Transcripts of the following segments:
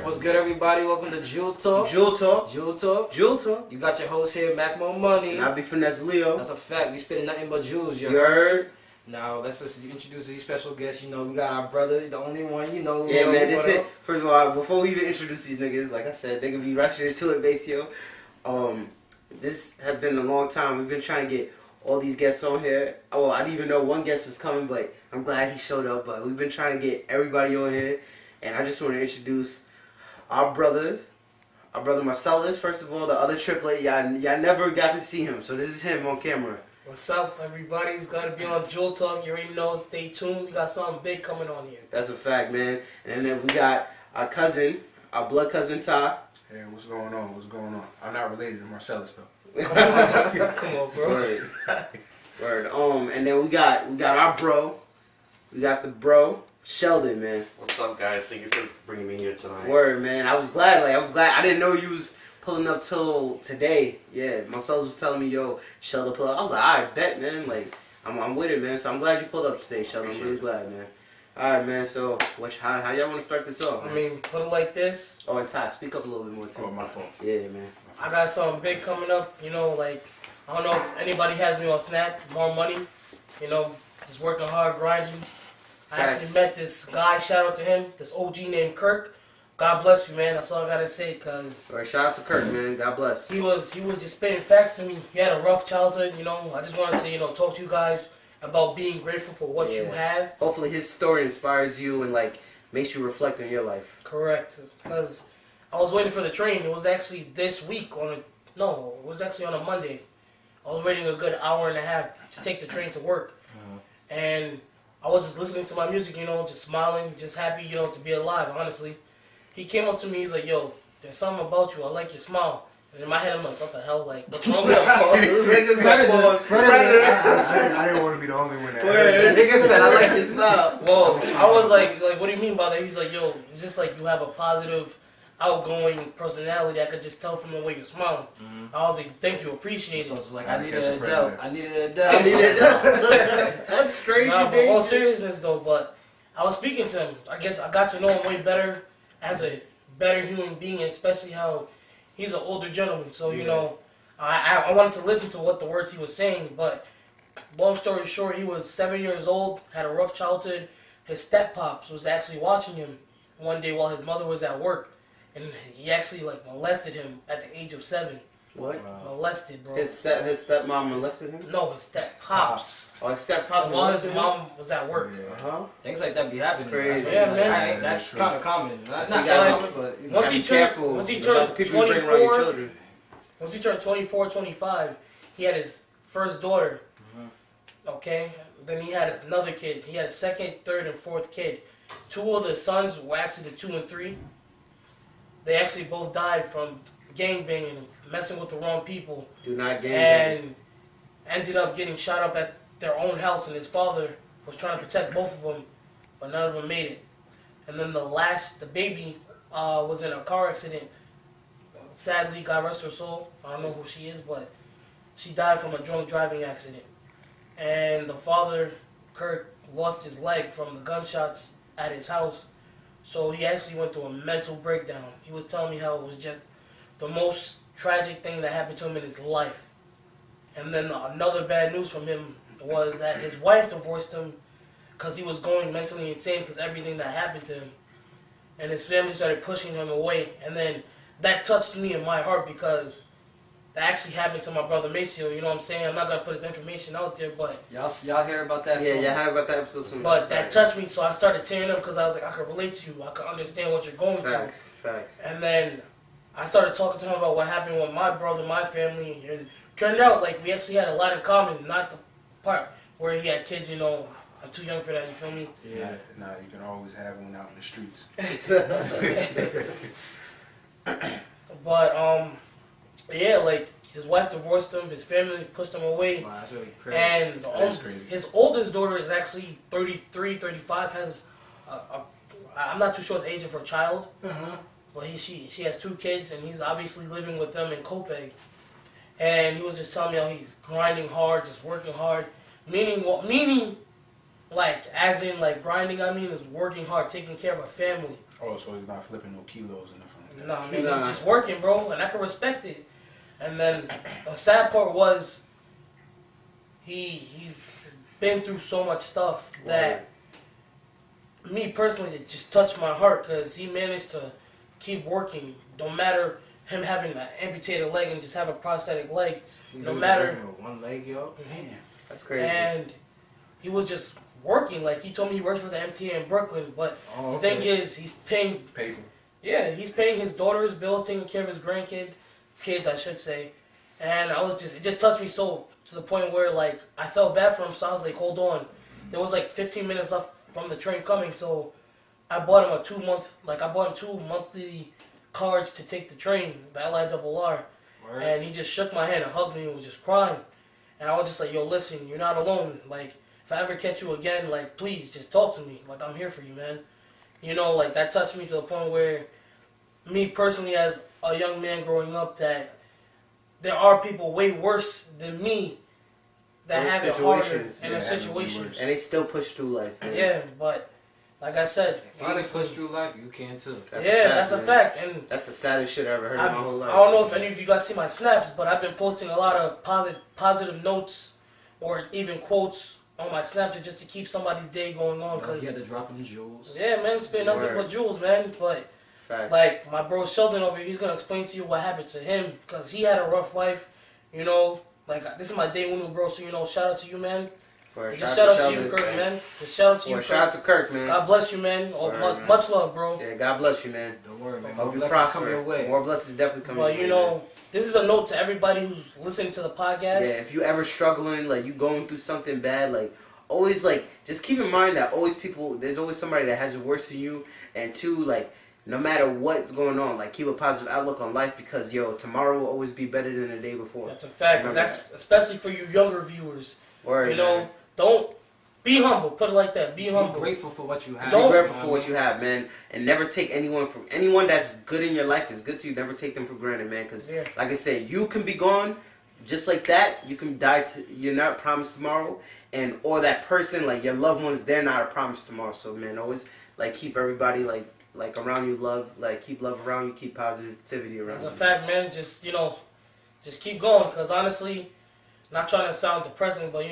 What's good, everybody? Welcome to Jewel Talk. Jewel Talk. Jewel Talk. Jewel Talk. You got your host here, Mac Mo Money. And I be Finesse Leo. That's a fact. We spitting nothing but jewels, yo. You heard? Now, let's just introduce these special guests. You know, we got our brother, the only one, you know. Yeah, man, this it. First of all, before we even introduce these niggas, like I said, they gonna be rushing to it, base, yo. This has been a long time. We've been trying to get all these guests on here. Oh, I didn't even know one guest is coming, but I'm glad he showed up. But we've been trying to get everybody on here. And I just want to introduce our brothers. Our brother Marcellus, first of all, the other triplet. Y'all never got to see him, so this is him on camera. What's up, everybody? It's got to be on Jewel Talk. You already know. Stay tuned. We got something big coming on here. That's a fact, man. And then we got our cousin, our blood cousin Ty. Hey, what's going on? What's going on? I'm not related to Marcellus though. Come on, bro. Word. Word. And then we got our bro. We got the bro, Sheldon, man. What's up, guys? Thank you for bringing me here tonight. Word, man. I was glad. I didn't know you was pulling up till today. Yeah, Marcellus was telling me, yo, Sheldon pull up. I was like, I bet, man. Like, I'm with it, man. So I'm glad you pulled up today, Sheldon. I'm really glad, man. All right, man. So, how y'all want to start this off? I mean, put it like this. Oh, and Ty, speak up a little bit more too. Oh, my fault. Yeah, man. I got something big coming up. You know, like, I don't know if anybody has me on Snap. More money. You know, just working hard, grinding. I actually met this guy. Shout out to him. This OG named Kirk. God bless you, man. That's all I gotta say. Cause all right, shout out to Kirk, man. God bless. He was just spitting facts to me. He had a rough childhood. You know, I just wanted to talk to you guys about being grateful for what you have. Hopefully his story inspires you and like makes you reflect on your life. Correct. Because I was waiting for the train. It was actually this week it was actually on a Monday. I was waiting a good hour and a half to take the train to work. And I was just listening to my music, just smiling, just happy, to be alive, honestly. He came up to me, he's like, yo, there's something about you. I like your smile. And in my head, I'm like, what the hell? Like, what's wrong with I didn't want to be the only one that heard nigga said, I like your smile. Well, I was like, what do you mean by that? He's like, yo, it's just like you have a positive, outgoing personality. I could just tell from the way you smile. I was like, thank you, appreciate it. So it's like, I needed Adele. That's strange, nah, but all seriousness though, but I was speaking to him. I got to know him way better as a better human being, especially how he's an older gentleman. So, I wanted to listen to what the words he was saying, but long story short, he was 7 years old, had a rough childhood. His step-pops was actually watching him one day while his mother was at work, and he actually, molested him at the age of 7. What? Molested, bro. His stepmom molested him? No, his step-pops. Oh, his step-pops while his molested him? mom was at work. Uh-huh. Things like that be happening. Crazy. That's Yeah, man. That's kind of common. Not So common, but once he turned 24, once he turned 24, 25, he had his first daughter. Okay? Then he had another kid. He had a second, third, and fourth kid. 2 of the sons were actually the 2 and 3. They actually both died from gangbanging and messing with the wrong people. Do not gangbang. And ended up getting shot up at their own house, and his father was trying to protect both of them, but none of them made it. And then the baby was in a car accident. Sadly, God rest her soul. I don't know who she is, but she died from a drunk driving accident. And the father, Kurt, lost his leg from the gunshots at his house. So he actually went through a mental breakdown. He was telling me how it was just the most tragic thing that happened to him in his life. And then another bad news from him was that his wife divorced him because he was going mentally insane because everything that happened to him. And his family started pushing him away. And then that touched me in my heart because that actually happened to my brother Maceo. You know what I'm saying? I'm not going to put his information out there, but y'all hear about that? Yeah, y'all heard about that episode soon. But that touched me, so I started tearing up because I was like, I could relate to you. I could understand what you're going through. Facts. And then I started talking to him about what happened with my brother, my family, and turned out we actually had a lot in common. Not the part where he had kids, I'm too young for that, you feel me? Yeah. Nah, you can always have one out in the streets. But, his wife divorced him, his family pushed him away. Wow, that's really crazy. And crazy. His oldest daughter is actually 33, 35, has I'm not too sure the age of her child. But she has 2 kids, and he's obviously living with them in Copiague. And he was just telling me how he's grinding hard, just working hard. Meaning, as in grinding, I mean, is working hard, taking care of a family. Oh, so he's not flipping no kilos or nothing like that. No, I mean, Nah. he's just working, bro, and I can respect it. And then the sad part was he's been through so much stuff that me personally, it just touched my heart because he managed to keep working, no matter him having an amputated leg and just have a prosthetic leg. No matter- one leg, yo. Damn. That's crazy. And he was just working. Like, he told me he works for the MTA in Brooklyn, but Oh, the thing is, he's paying. Paper. Yeah, he's paying his daughter's bills, taking care of his kids, I should say. And it just touched me so to the point where, like, I felt bad for him, so I was like, hold on. There was like 15 minutes left from the train coming, so I bought him I bought him 2 monthly cards to take the train, the LIRR. Word. And he just shook my hand and hugged me and was just crying. And I was just like, yo, listen, you're not alone. Like, if I ever catch you again, like, please, just talk to me. Like, I'm here for you, man. You know, like, that touched me to the point where, me personally, as a young man growing up, that there are people way worse than me that Those have it harder situations, in yeah, a have it way situation. worse. And they still push through life. Man. Yeah, but, like I said, If you can honestly, push through life, you can too. that's a man. fact. And That's the saddest shit I ever heard I in my whole life. don't know if any of you guys see my snaps, but I've been posting a lot of positive notes or even quotes on my Snapchat just to keep somebody's day going on. You Cause had to drop them jewels. yeah, man, it's been nothing Word. but jewels, man. But Facts. like my bro Sheldon over here, he's gonna explain to you what happened to him because he had a rough life. You know, like this is my day uno, bro. So you know, shout out to you, man. Word. Just shout out to you, Sheldon. Kirk, man. Just shout out to you, Word. Shout out Kirk. to Kirk, man. God bless you, man. Oh, Word, man. much love, bro. Yeah, God bless you, man. Don't worry, man. Hope More you blessings coming your prosper. way. More blessings definitely coming your But way. you man. know, this is a note to everybody who's listening to the podcast. Yeah, if you ever struggling, like you going through something bad, like always like just keep in mind that there's always somebody that has it worse than you, and two, like no matter what's going on, like keep a positive outlook on life because tomorrow will always be better than the day before. That's a fact. Remember That's especially for you younger viewers. Word, You know, man. don't be humble. Put it like that. Be Be humble. grateful for what you have. Don't- Be grateful for what you have, man, and never take anyone that's good in your life is good to you. Never take them for granted, man. Because Yeah. like I said, you can be gone just like that. You can die. You're not promised tomorrow, or that person, like your loved ones, they're not a promise tomorrow. So man, always like keep everybody like around you, keep love around you, keep positivity around That's you. a fact, man. Just just keep going. Cause honestly, not trying to sound depressing, but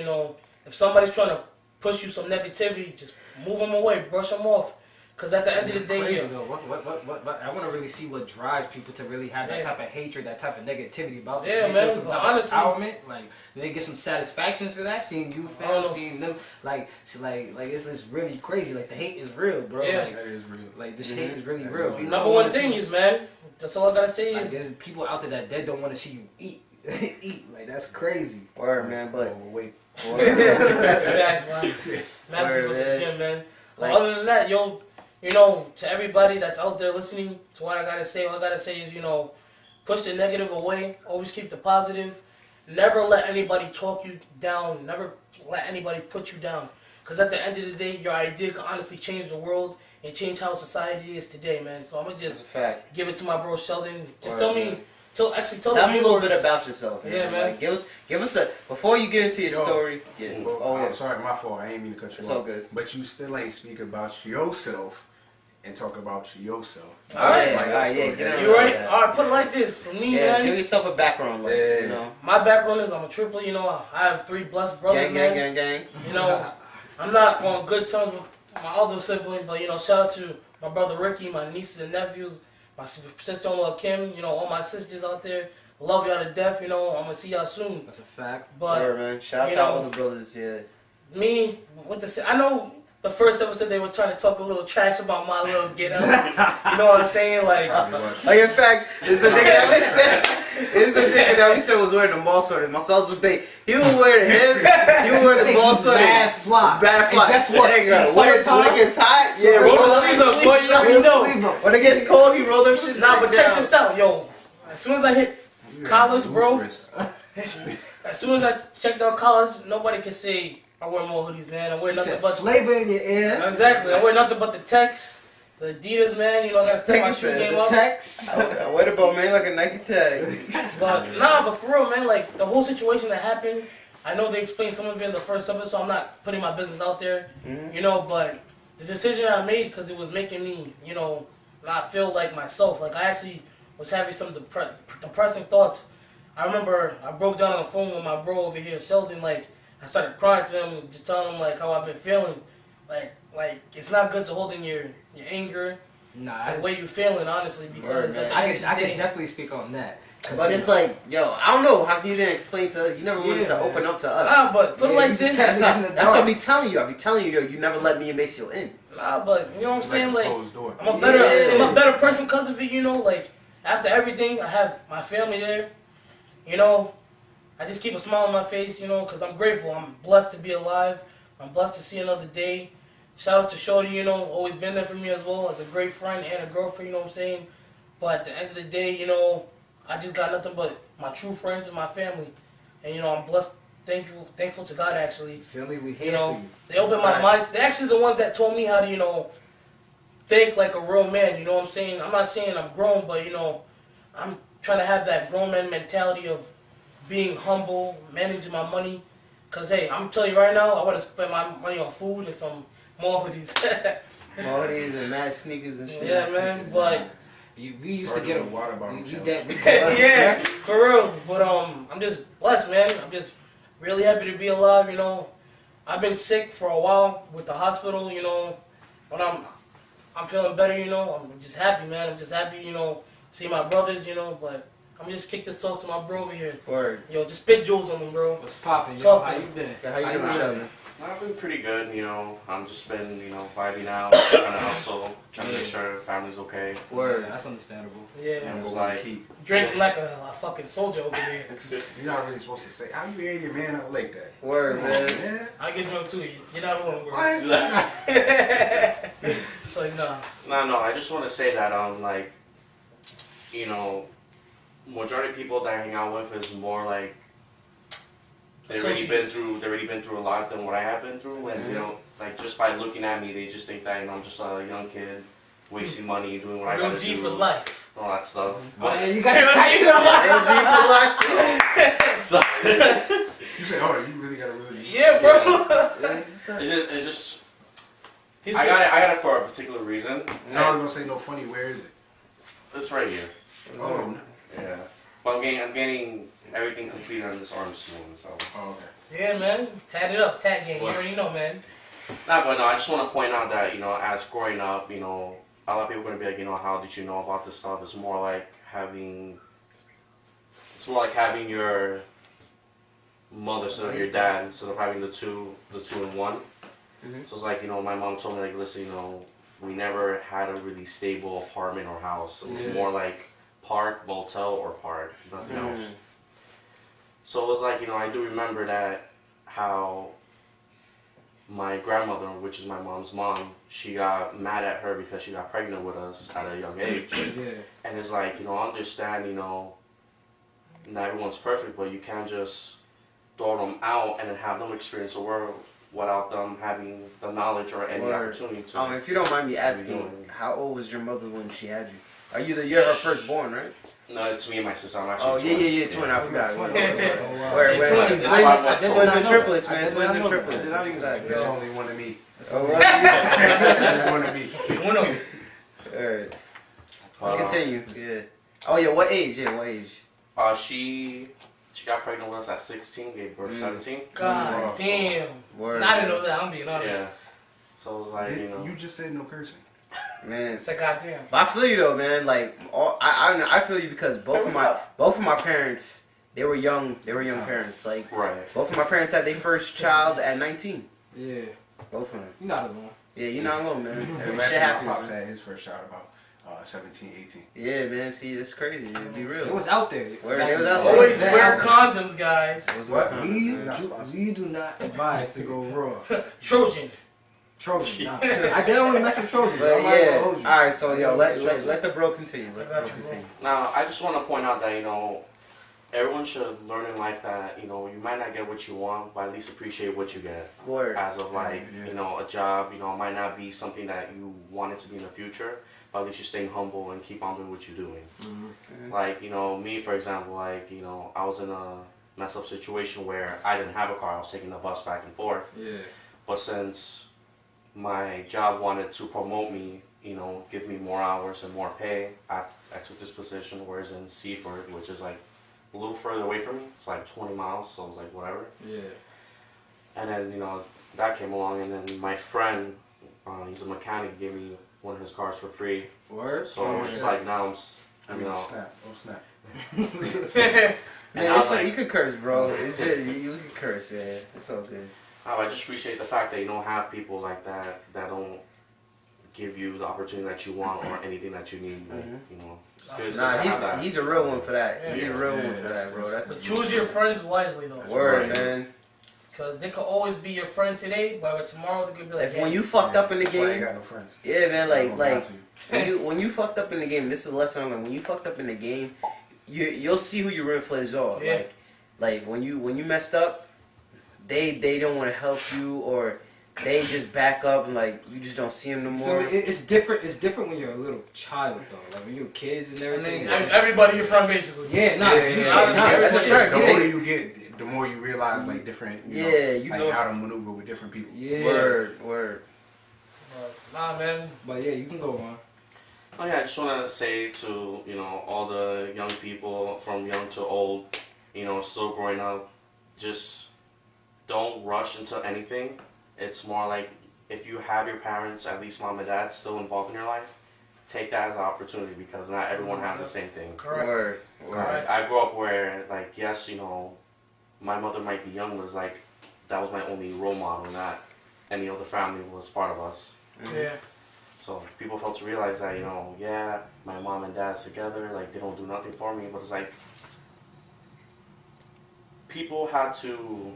if somebody's trying to push you some negativity, just move them away, brush them off. Cause at the end of the day, Crazy, yeah. though. What? I want to really see what drives people to really have that Yeah. type of hatred, that type of negativity about them. Yeah, They man, feel some but type honestly- of empowerment. Like, do they get some satisfaction for that? Seeing you I don't fail, know. seeing them, like it's really crazy. Like the hate is real, bro. Yeah. Like, That is real. like this Mhm. hate is really That real. is You real. know, Number one thing is, man. That's all I gotta say like, is there's people out there that don't want to see you eat. Eat. Like that's crazy. Word, man, but Oh, wait. facts, man. Max Word, go to the man. gym, man. But Like- other than that, to everybody that's out there listening to what I gotta say, all I gotta say is, push the negative away. Always keep the positive. Never let anybody talk you down. Never let anybody put you down. Because at the end of the day, your idea can honestly change the world and change how society is today, man. So I'm gonna that's just a fact. give it to my bro Sheldon. Just Word, tell me, man. tell Tell the me a little bit viewers- about yourself. Man. Yeah, man. Like, give us a before you get into your Yo. story. Yeah. Well, Oh, yeah. I'm sorry, my fault. I ain't mean to cut you It's off. all good. But you still ain't speak about yourself and talk about yourself. All right. Like, All right, your yeah, story. get it You right. right? Yeah. All right, put it like this. For me, Yeah, man. give yourself a background, like, Yeah. you know. My background is I'm a triple, I have 3 blessed brothers, Gang, man. gang, gang, gang. I'm not on good terms with my other siblings, but shout out to my brother Ricky, my nieces and nephews, my sister-in-law Kim, all my sisters out there. Love y'all to death, I'm gonna see y'all soon. That's a fact. But Word, man. Shout out you to all know- the brothers, yeah. me, I know the first episode they were trying to talk a little trash about my little get up. You know what I'm saying? Like, Like, in fact, there's a nigga that we said, was wearing the mall sweater. My sons would think, he would wear him, he would wear the mall sweater. Bad fly. Bad fly. And guess what? Nigga, In when summertime- it gets hot, yeah, roll roll the up sleeves his up, sleeves boy, you up. already know. When it gets cold, he roll them shit nah, but down. check this out, yo. As soon as I hit college, bro. As soon as I checked out college, nobody can say I wear more hoodies, man. I wear He nothing said but flavor in your ear. exactly. I wear nothing but the Tex, the Adidas, man. I gotta step my Nigga shoes said game The up. text. What about man like a Nike tag? But for real, man. Like the whole situation that happened, I know they explained some of it in the first episode, so I'm not putting my business out there, Mhm. But the decision I made because it was making me, not feel like myself. Like I actually was having some depressing thoughts. I remember I broke down on the phone with my bro over here, Sheldon. Like I started crying to him, and just telling him like how I've been feeling. Like it's not good to hold in your anger, Nah, the way you feeling, honestly, because Word, at the I end can of the day, definitely speak on that. 'Cause, But you it's know, like, yo, I don't know. How can you then explain to us? You never wanted Yeah, to man. open up to us. Nah, but put it Yeah, like you just this. can't- That's, in the that's what I dark. be telling you. I be telling you, yo, you never let me and Maceo in. Nah, but you know what I'm saying? a Like closed door. I'm a better Yeah. I'm a better person because of it, you know, like after everything I have my family there, you know, I just keep a smile on my face, you know, because I'm grateful. I'm blessed to be alive. I'm blessed to see another day. Shout out to Shorty, you know, always been there for me as well as a great friend and a girlfriend, you know what I'm saying? But at the end of the day, you know, I just got nothing but my true friends and my family. And, you know, I'm blessed, thankful to God, actually. feel me? We You here know, for you. they opened my Right. mind. They're actually the ones that told me how to, you know, think like a real man. You know what I'm saying? I'm not saying I'm grown, but, you know, I'm trying to have that grown man mentality of being humble, managing my money. Because, hey, I'm telling you right now, I want to spend my money on food and some more hoodies. Maldies and mad sneakers and shit. Yeah, man, but We used to get a water bottle we challenge. yeah, for real. But I'm just blessed, man. I'm just really happy to be alive. You know, I've been sick for a while with the hospital. You know, but I'm feeling better. You know, I'm just happy, man. I'm just happy. You know, see my brothers. You know, but I'm just kick this off to my bro over here. Word. Yo, just spit jewels on him, bro. What's poppin'? Yo, Talk to how me. you been? How you doing, Sheldon? I've been pretty good, you know. I'm just been, you know, vibing out, trying to hustle, trying to make sure family's okay. Word. Yeah, that's understandable. Yeah, And it's Number one like, key. drinking like a fucking soldier over here. You're not really supposed to say, how you air your man out like that? Word, Come on, man. man. I get drunk too. You're not alone, bro. What? It's like nah. no, I just want to say that, like, you know, majority of people that I hang out with is more like, they've already been through a lot than what I have been through, and you know, like just by looking at me, they just think that, you know, I'm just a young kid, wasting money, doing what I Real gotta G do, for life. all that stuff. Oh yeah, But, you gotta tighten up. so, You say, oh, you really got to really... Yeah, bro. it's just, He I said- got it for a particular reason. Now I'm going to say no funny, where is it? It's right here. Oh, no. Yeah, but I'm getting everything completed on this arm soon, so. Oh, okay. Yeah, man. Tat it up, tat gang. You What? already know, man. Nah, but no, I just want to point out that, you know, as growing up, you know, a lot of people are going to be like, you know, how did you know about this stuff? It's more like having your mother instead of your dad, instead of having the two in one. Mhm. So it's like, you know, my mom told me, like, listen, you know, we never had a really stable apartment or house. It was Yeah. more like park, motel, or park, nothing else. Mm. So it was like, you know, I do remember that how my grandmother, which is my mom's mom, she got mad at her because she got pregnant with us at a young age. Yeah. And it's like, you know, I understand, you know, not everyone's perfect, but you can't just throw them out and then have them experience the world without them having the knowledge or any Word. opportunity to. If you don't mind me asking, doing- how old was your mother when she had you? You're her firstborn, right? No, it's me and my sister. I'm actually Oh, twins. yeah, twin. I forgot. Twin. Word, Oh, wow. word. Hey, See, twin. twins, That's why I was so- twins I and know triplets, that. I man. did Twins not and know that. triplets. I did not even know There's Yo. only one of me. Oh, well, There's one of me. It's one of them. Alright. But, Continue. Yeah. Oh yeah. What age? Yeah. What age? She got pregnant with us at 16, gave birth at 17. God damn. Word. I didn't know that. I'm being honest. Yeah. So it was like, you know. You just said no cursing. Man. It's like goddamn. But I feel you though, man. Like I feel you because Say both what's of up. my parents, they were young parents. Like Right. both of my parents had their first child at 19. Yeah. Both of them. You're not alone. Yeah, you're not alone, man. Every Actually, shit my happens. pops Man. had his first shot about 17, 18. Yeah, man. See, it's crazy. Be real. It was out there. Word, it was out there. Always Yeah. wear condoms, guys. It was What? worth it, We, man. we do not advise to go raw. Trojan. Trojan. Nah, I did only mess with Trojan. But I'm not gonna yeah, hold you. all right. So yo, let the bro continue. Let the bro continue. Now, I just want to point out that, you know, everyone should learn in life that, you know, you might not get what you want, but at least appreciate what you get. Word. As of like, Yeah. you know, a job, you know, it might not be something that you want it to be in the future, but at least you're staying humble and keep on doing what you're doing. Mhm. Like, you know, me, for example, like, you know, I was in a mess up situation where I didn't have a car, I was taking the bus back and forth. Yeah. But since my job wanted to promote me, give me more hours and more pay. I took this position, whereas in Seaford, which is like a little further away from me, it's like 20 miles, so I was like, whatever. Yeah. And then, that came along, and then my friend, he's a mechanic, he gave me one of his cars for free. Word? So it's like now Snap. Oh, snap. Man, you could curse, bro. It's just, you could curse, man. It's all good. I just appreciate the fact that you don't have people like that don't give you the opportunity that you want or anything that you need. Like, it's good to have that. He's a real one for that. Yeah. He's a real one for that, bro. That's But choose your friends wisely, though. word, man. Because they could always be your friend today, but tomorrow they could be like, If when you fucked up in the That's why I ain't game, got no friends. yeah, man, I don't lie to you. when you fucked up in the game, this is a lesson I'm like, when you fucked up in the game, you'll see who your real friends are. Yeah. Like when you messed up, they don't want to help you, or they just back up and like you just don't see them no more. It's different. It's different when you're a little child though. Like when you're kids and everything. everybody your friend, basically. Yeah, nah, Yeah, that's a fact. The Yeah. older you get, the more you realize like different, you like know how to maneuver with different people. Yeah. Word. Nah, man. But yeah, you can go on. Oh yeah, I just want to say to all the young people from young to old, still growing up, just don't rush into anything. It's more like if you have your parents, at least mom and dad, still involved in your life, take that as an opportunity because not everyone has the same thing. Correct. Word. Correct. I grew up where yes, my mother might be young, was like that was my only role model, not any other family was part of us. Yeah. So people fail to realize that, yeah, my mom and dad's together, like they don't do nothing for me, but it's like people had to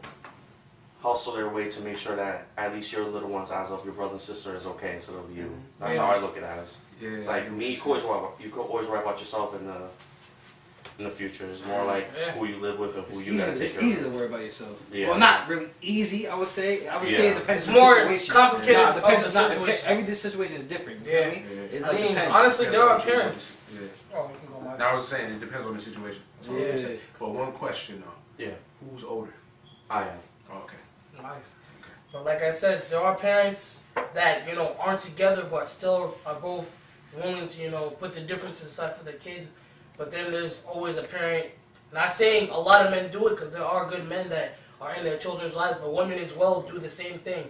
hustle their way to make sure that at least your little ones, as of your brother and sister, is okay instead of you. That's how I look at it as. Yeah, It's like you could always worry about yourself in the future. It's more like who you live with and who you gotta take It's care of. easy to worry about yourself. Yeah. Well, not really easy. I would say. I would say it depends. It's on the more situation. complicated Nah, of depends. the Not situation. every situation is different. You Yeah. feel me? Yeah. It's I like mean, depends. honestly, there are Yeah. parents. Yeah. Oh, we can go on. Now I was saying it depends on the situation. That's all I'm Yeah. saying. But one question though. Yeah, Who's older? I am. Oh, okay. Nice. Okay. But like I said, there are parents that aren't together, but still are both willing to put the differences aside for their kids. But then there's always a parent. Not saying a lot of men do it, because there are good men that are in their children's lives, but women as well do the same thing.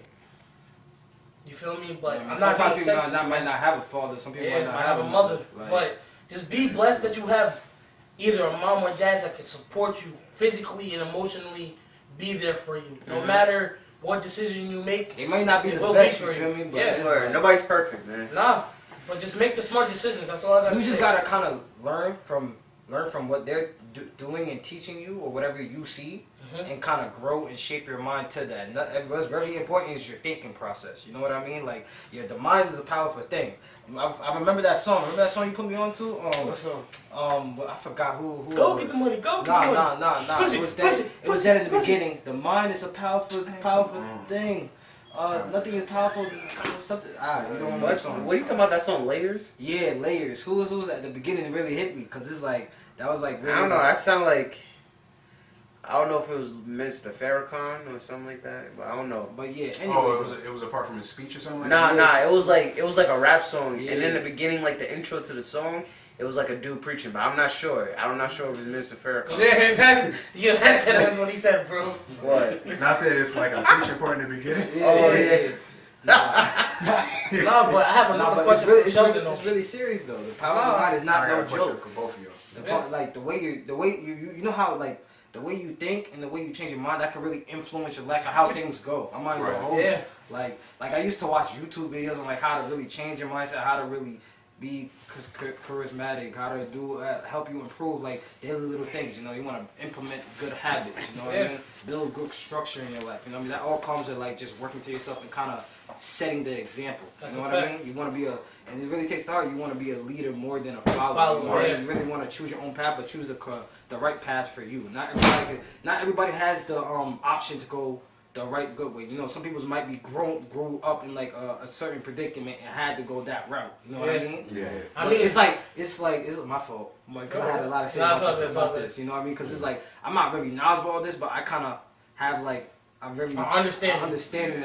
You feel me? But I mean, I'm some not being people sexist. might not have a father. Some people Yeah, might I not have a mother. Like, But just be blessed that you have either a mom or dad that can support you physically and emotionally, be there for you. No matter what decision you make. it might not be It the will best. be You for feel you. me? But Yeah. it's Word. like- Nobody's perfect, man. Nah, but just make the smart decisions. That's all I gotta you say. just gotta kind of learn from what they're doing and teaching you, or whatever you see, and kind of grow and shape your mind to that. And what's really important is your thinking process. You know what I mean? Like, the mind is a powerful thing. I remember that song. Remember that song you put me on to? What's up? I forgot who. Go it get the was. money. Go get the money. Nah. Pussy, It was pussy, that. It was pussy, that in the pussy. beginning. The mind is a powerful thing. Nothing is powerful. Something. You don't know that song. What are you talking about? That song, Layers? Yeah, Layers. Who was at the beginning? It really hit me because it's like that was like. Really I don't know. That sound like. I don't know if it was Mr. Farrakhan or something like that, but I don't know. But yeah. Anyway, Oh, it was apart from his speech or something like Nah, that? it was like a rap song, Yeah. and in the beginning, like the intro to the song, it was like a dude preaching, but I'm not sure. I'm not sure if it was Mr. Farrakhan. That's what he said, bro. What? And I said it's like a preaching part in the beginning. Oh yeah. No, but I have another question for Sheldon. It's really serious though. The power of the mind is I not got no a question joke. for both of y'all. Like the way you know how like the way you think and the way you change your mind, that can really influence your life and how things go. I'm not even gonna hold you. Yeah. Like I used to watch YouTube videos on like how to really change your mindset, how to really be charismatic, how to do help you improve like daily little things. You want to implement good habits. You know what I mean? Build good structure in your life. You know what I mean? That all comes with like just working to yourself and kind of setting the example. That's you know a what I fact. mean? You want to be and it really takes the heart. You want to be a leader more than a follower. Follower, You know what I yeah. mean? You really want to choose your own path, but choose the right path for you. Not everybody has the option to go the right good way. Some people might be grew up in like a certain predicament and had to go that route. You know what I mean? Yeah. I mean, it's my fault. Because I had a lot to say Nah, about it's all good. this. You know what I mean? Because it's like I'm not very knowledgeable on this, but I kind of have like a very understanding of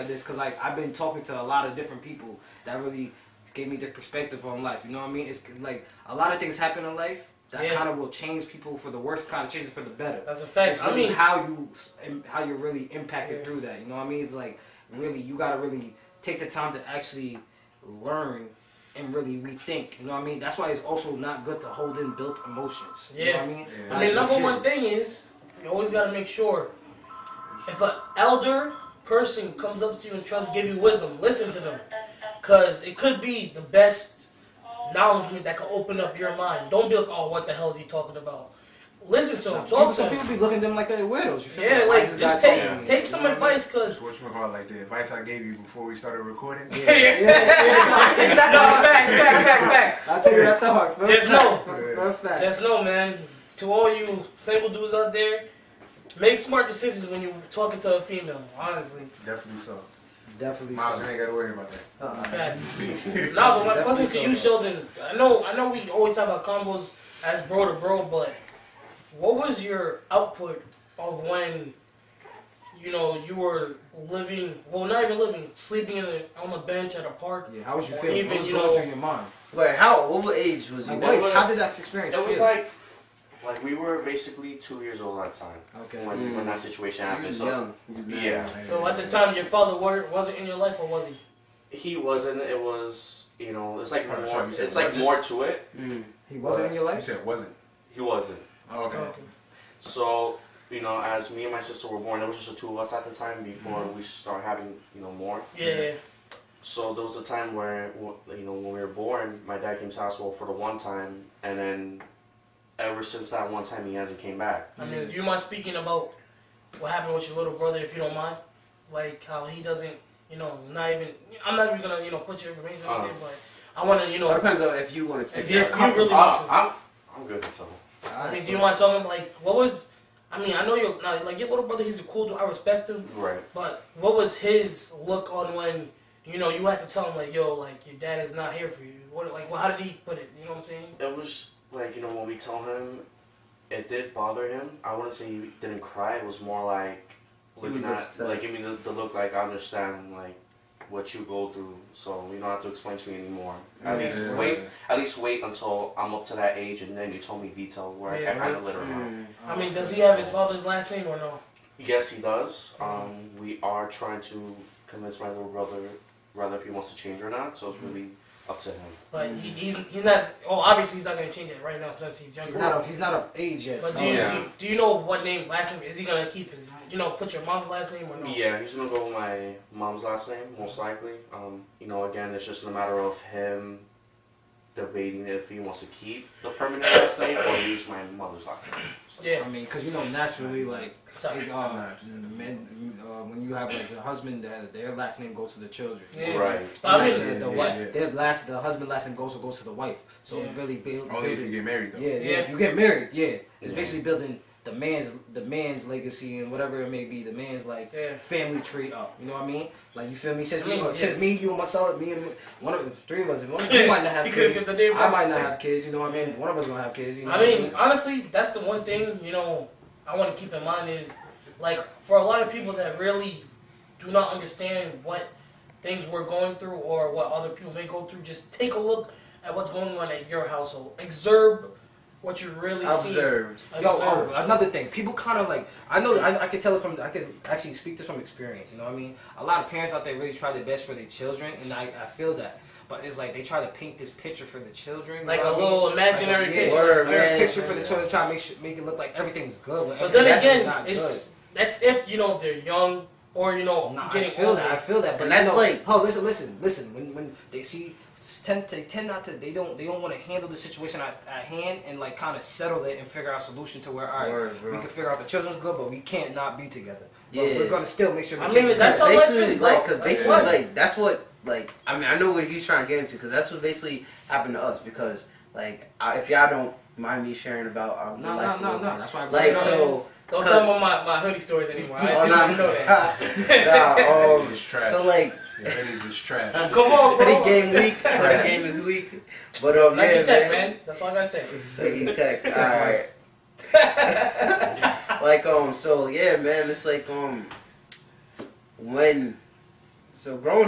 this. Because like I've been talking to a lot of different people that really gave me the perspective on life. You know what I mean? It's like a lot of things happen in life that kind of will change people for the worse, kind of change it for the better. That's a fact. It's really how you're really impacted through that. You know what I mean? It's like really you gotta really take the time to actually learn and really rethink. You know what I mean? That's why it's also not good to hold in built emotions. You know what I mean? I mean, number one thing is you always gotta make sure if an elder person comes up to you and tries to give you wisdom, listen to them, cause it could be the best knowledge that can open up your mind. Don't be like, oh, what the hell is he talking about? Listen to him. Talk to some him. people be looking at them like they're weirdos. You feel Yeah, me? like Why is this just guy talking to me? take some advice, cause What you call like the advice I gave you before we started recording? no, facts. I'll tell you that the heart. Just know. For a fact. Just know, man. To all you single dudes out there, make smart decisions when you're talking to a female. Honestly. Definitely so. Definitely Miles, so. you ain't gotta worry about that. Facts. No, but my question to you, Sheldon, I know we always have our combos as bro to bro, but what was your output of when, you know, you were living, well, not even living, sleeping on the bench at a park? Yeah, how was you Or feeling? even, What was you going know, through your mind? Wait, what age was you? Like, wait, how did that experience It was feel? like we were basically 2 years old at the time Okay. when that situation happened. was So young. yeah, So at the time, your father wasn't in your life, or was he? he wasn't. It was, you know, it's like Oh, more. sorry, you said It's like wasn't? more to it. He wasn't in your You life? said wasn't. He wasn't. Oh, okay. So, you know, as me and my sister were born, there was just the two of us at the time before we started having, you know, more. Yeah. So there was a time where, you know, when we were born, my dad came to hospital for the one time, and then ever since that one time, he hasn't came back. I mean, do you mind speaking about what happened with your little brother, if you don't mind? Like how he doesn't, you know, I'm not even gonna, you know, put your information out there, but I want to, you know, It depends on if you want to speak. if you really want to. I'm good with someone. I mean, do you mind telling him, like, what was, I mean, I know you're, like, your little brother, he's a cool dude, I respect him, Right. but what was his look on when, you know, you had to tell him, like, yo, like, your dad is not here for you? What, like, well, how did he put it? You know what I'm saying? It was like, you know, when we tell him, it did bother him. I wouldn't say he didn't cry. It was more like looking at, upset. like, give me the look like I understand, like, what you go through, so you don't have to explain to me anymore. At least wait until I'm up to that age, and then you told me detail where I can handle it or not. I mean, does he have his father's last name or no? Yes, he does. We are trying to convince my little brother whether if he wants to change or not. So it's really up to him. But he's not. Oh, obviously he's not gonna change it right now since he's young. He's not of age yet. But do you know what name, last name? Is he gonna keep his? You know, put your mom's last name or no? Yeah, he's gonna go with my mom's last name most likely. You know, again, it's just a matter of him debating if he wants to keep the permanent last name or use my mother's last name. Yeah. I mean, because you know, naturally, like, Sorry. men, when you have like a husband, their last name goes to the children. Yeah. Right. I mean, The husband last name goes to the wife. So it's really Only if you get married though. Yeah, if you get married, it's basically building the man's legacy and whatever it may be, the man's like family tree up. You know what I mean? Like, you feel me? Since me, you and myself, me and one of the three of us, one of us might not have kids. I might not have kids. You know what I mean? One of us gonna have kids. You know I mean, honestly, that's the one thing, you know, I want to keep in mind is, like, for a lot of people that really do not understand what things we're going through or what other people may go through, just take a look at what's going on at your household. Observe what you really see. Observe. Another thing, people kind of like, I could tell it from, I could actually speak this from experience, you know what I mean? A lot of parents out there really try their best for their children, and I feel that. But it's like they try to paint this picture for the children. Like a little imaginary picture. Word, Like a man. picture for the children, try to make it look like everything's good. But then again, not that's if, you know, they're young or, you know, getting older. I feel that. But And that's you know, like, oh, listen. When they see, they tend not to. They don't want to handle the situation at hand and like kind of settle it and figure out a solution to where, all right, we can figure out the children's good, but we can't not be together. But we're gonna still make sure. I mean, that's how life is, bro. because basically, like, that's what, like, I mean, I know what he's trying to get into, because that's what basically happened to us. Because, like, if y'all don't mind me sharing about the life, no. That's why. like, so. Don't tell them my hoodie stories anymore. I didn't even know that. It's trash. So, like, your hoodies is trash. Come on, bro. hoodie game week. Hoodie game is weak. But Nike yeah, Tech, man. That's all I gotta say. Nike Tech. All right. Like, so yeah, man, it's like, growing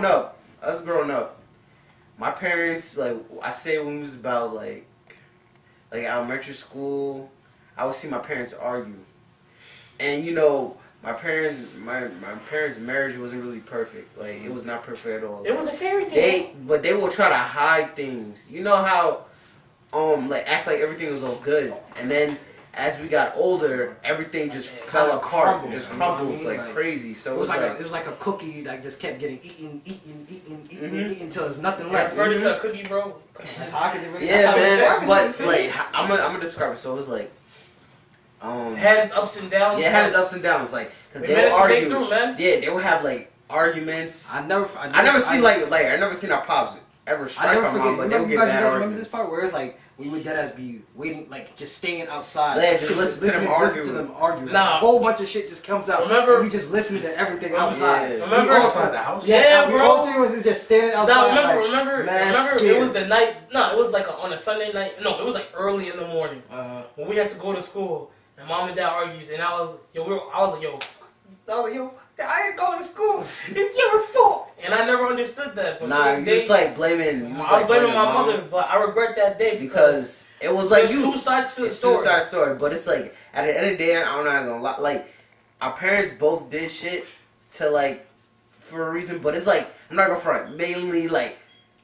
up, my parents, like, I say when we was about, like elementary school, I would see my parents argue. And, you know, my parents' marriage wasn't really perfect. Like, it was not perfect at all. It was a fairy tale. But they will try to hide things. You know how, like, act like everything was all good. And then, as we got older, everything just fell apart. Crumbled. Just crumbled like Like, crazy. So It was like a cookie that just kept getting eaten until there's nothing You left. referred it to a cookie, bro. That's how I could do it. yeah, That's how man. it But should. like, I'm gonna describe it. So it was like, Had its ups and downs. yeah, it had its ups and downs. Like, cause We they would managed to make argue. through, man. Yeah, they would have like arguments. I never seen I never seen our pops ever I strike never our forget. mom, but they Remember would you get guys bad remember arguments. this part where it's like we would deadass be waiting, like just staying outside. Yeah, just listen to them listen argue. to them argue. Like, Nah. a whole bunch of shit just comes out. Remember- and we just listening to everything outside. Yeah. Remember? We outside the house. Yeah, we bro. all three was just standing outside. Now like, remember, mad it was scared. the night. No, it was like on a Sunday night. No, it was like early in the morning when we had to go to school, and mom and dad argued, and I was like, yo, I ain't going to school. It's your fault. And I never understood that. But Nah, to you this was day, like blaming. You I was blaming my mom mother, but I regret that day because it was like there's you. two sides to the It's story. two-side story, but it's like at the end of the day, I'm not gonna lie. Like our parents both did shit to like for a reason, but it's like I'm not gonna front. Mainly like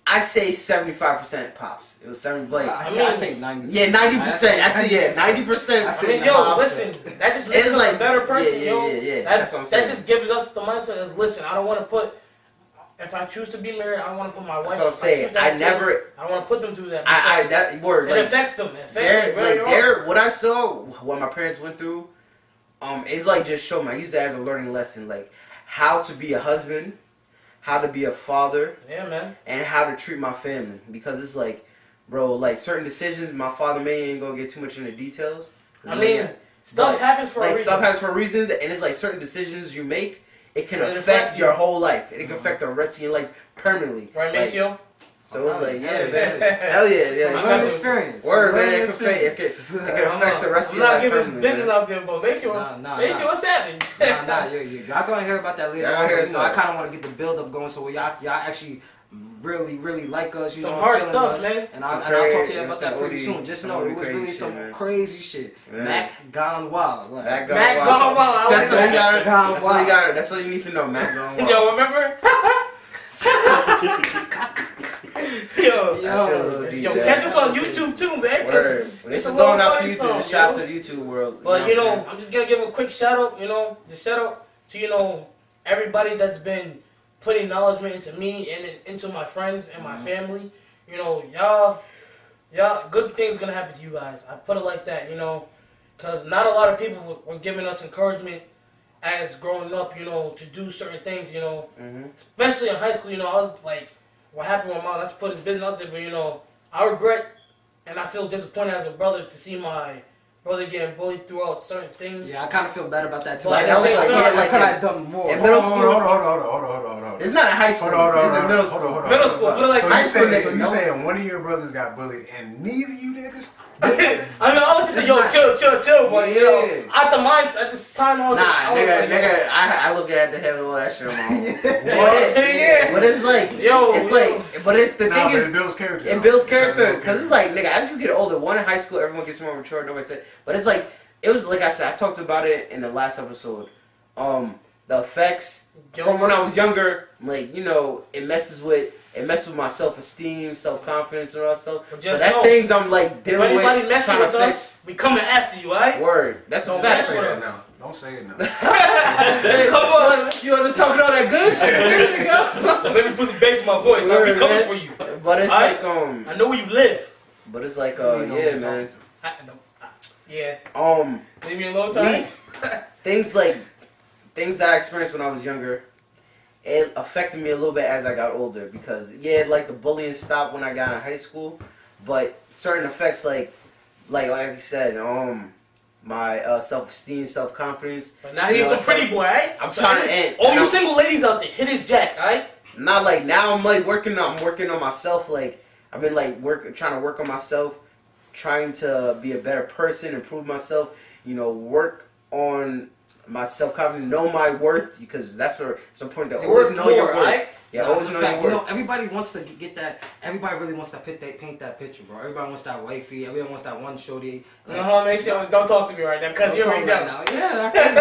I say 75% pops. It was 70, like I say 90. yeah, 90%. Actually, yeah, 90%. I I say mean, yo, pops. listen, that just makes It's us like- a better person, yeah, yo. yeah, yeah. That, That's what I'm saying. that just gives us the mindset as, listen, I don't want to put, if I choose to be married, I don't want to put my wife. That's what I'm if saying. choose to I have never. kids, I don't want to put them through that. I because that word it like affects them. It affects they're them very like hard. they're what I saw what my parents went through. It like just showed me. I used that as a learning lesson, like how to be a husband, how to be a father, Yeah, man. and how to treat my family. Because it's like, bro, like certain decisions my father made, ain't gonna get too much into details. I mean, stuff but, happens for a like reason. stuff happens for a reason, and it's like certain decisions you make, it can It affect affect your you. whole life. It can affect the rest of your life permanently. Right, Like, Maceo? so it's like, yeah, Hell man, yeah. hell yeah, yeah. From From So- learning experience. Word, From man, learning it can affect the rest of I'm your not life giving his permanently, business man. out there, but Maceo, Nah, Maceo is savage. Nah, y'all gonna hear about that later. Yeah, on, I hear but, you know, I something. kind of want to get the build up going, so y'all actually really like us. You Some know, hard feeling stuff, us, man. And, Some I'll talk to you crazy- about that some pretty OD soon. Just some know OD it was really crazy some shit, man. crazy shit. Man. Mac gone wild. Like, Mac Mac gone gone wild. wild. I That's like all you that. got. That's all you got. That's all you need to know. Mac gone wild. Yo, remember? Yo, That shit was OD, yo, Jack. catch us on YouTube too, man. Word. Cause This it's is a little going out to funny YouTube. song, Shout out yo. to the YouTube world. But what you know, I'm saying? I'm just gonna give a quick shout out. You know, just shout out to everybody that's been putting acknowledgement into me and into my friends and my family. You know, y'all, good things gonna happen to you guys. I put it like that. You know, because not a lot of people was giving us encouragement as growing up. You know, to do certain things. You know, especially in high school. You know, I was like, what happened with mom? Not to put his business out there, but you know, I regret and I feel disappointed as a brother to see my brother getting bullied throughout certain things. yeah, I kind of feel bad about that too. Like, Like, that was like, yeah, I like could in- have done more. in middle Hold school. on. It's not in high school. Hold on. It's in middle school. Middle school, put it like So high you school saying, nigga, so you no. saying one of your brothers got bullied and neither you niggas? I mean, I was just say, yo, chill, but you know, Yeah. at the mind, at this time, I was Nah, I was nigga, like, I look at the head of all that shit, man. Yeah. But it's like, Yo, it's yo. like, but the Nah, thing but is, it builds character. it builds character because it's like, nigga, as you get older, one in high school, everyone gets more mature. Nobody said, but it's like, it was like I said, I talked about it in the last episode. The effects from when I was younger, like it messes with my self-esteem, self-confidence, and all that stuff. But So just that's know, things I'm like if dealing with. anybody messing trying with to us, we coming after you, alright? Word, that's a Don't fact. mess Don't say with that us. now. Don't say it now. Come on. You wasn't talking all that good shit. Let me put some bass in my voice. I'll be Word, coming man. for you. But it's Alright? like I know where you live. but it's like You know who yeah, I'm man. talking to. Yeah. Leave me alone, time. Things that I experienced when I was younger, it affected me a little bit as I got older because like the bullying stopped when I got in high school, but certain effects like I said, my self-esteem, self-confidence. But now he's a pretty boy, alright? I'm trying to end. All you single ladies out there, hit his jack, alright? Not like now I'm like working on myself. Like I've been like trying to work on myself, trying to be a better person, improve myself. Work on my self-confidence, know my worth, because that's where it's important to Your always worth know your more, worth. right? Yeah, Nah, always it's a know fact. your You worth. know, everybody wants to get that. Everybody really wants to paint that picture, bro. Everybody wants that wifey. Everyone wants that one shorty. Like, Make sure don't talk to me right now, because don't you're talk already right down. now. Yeah, I feel it,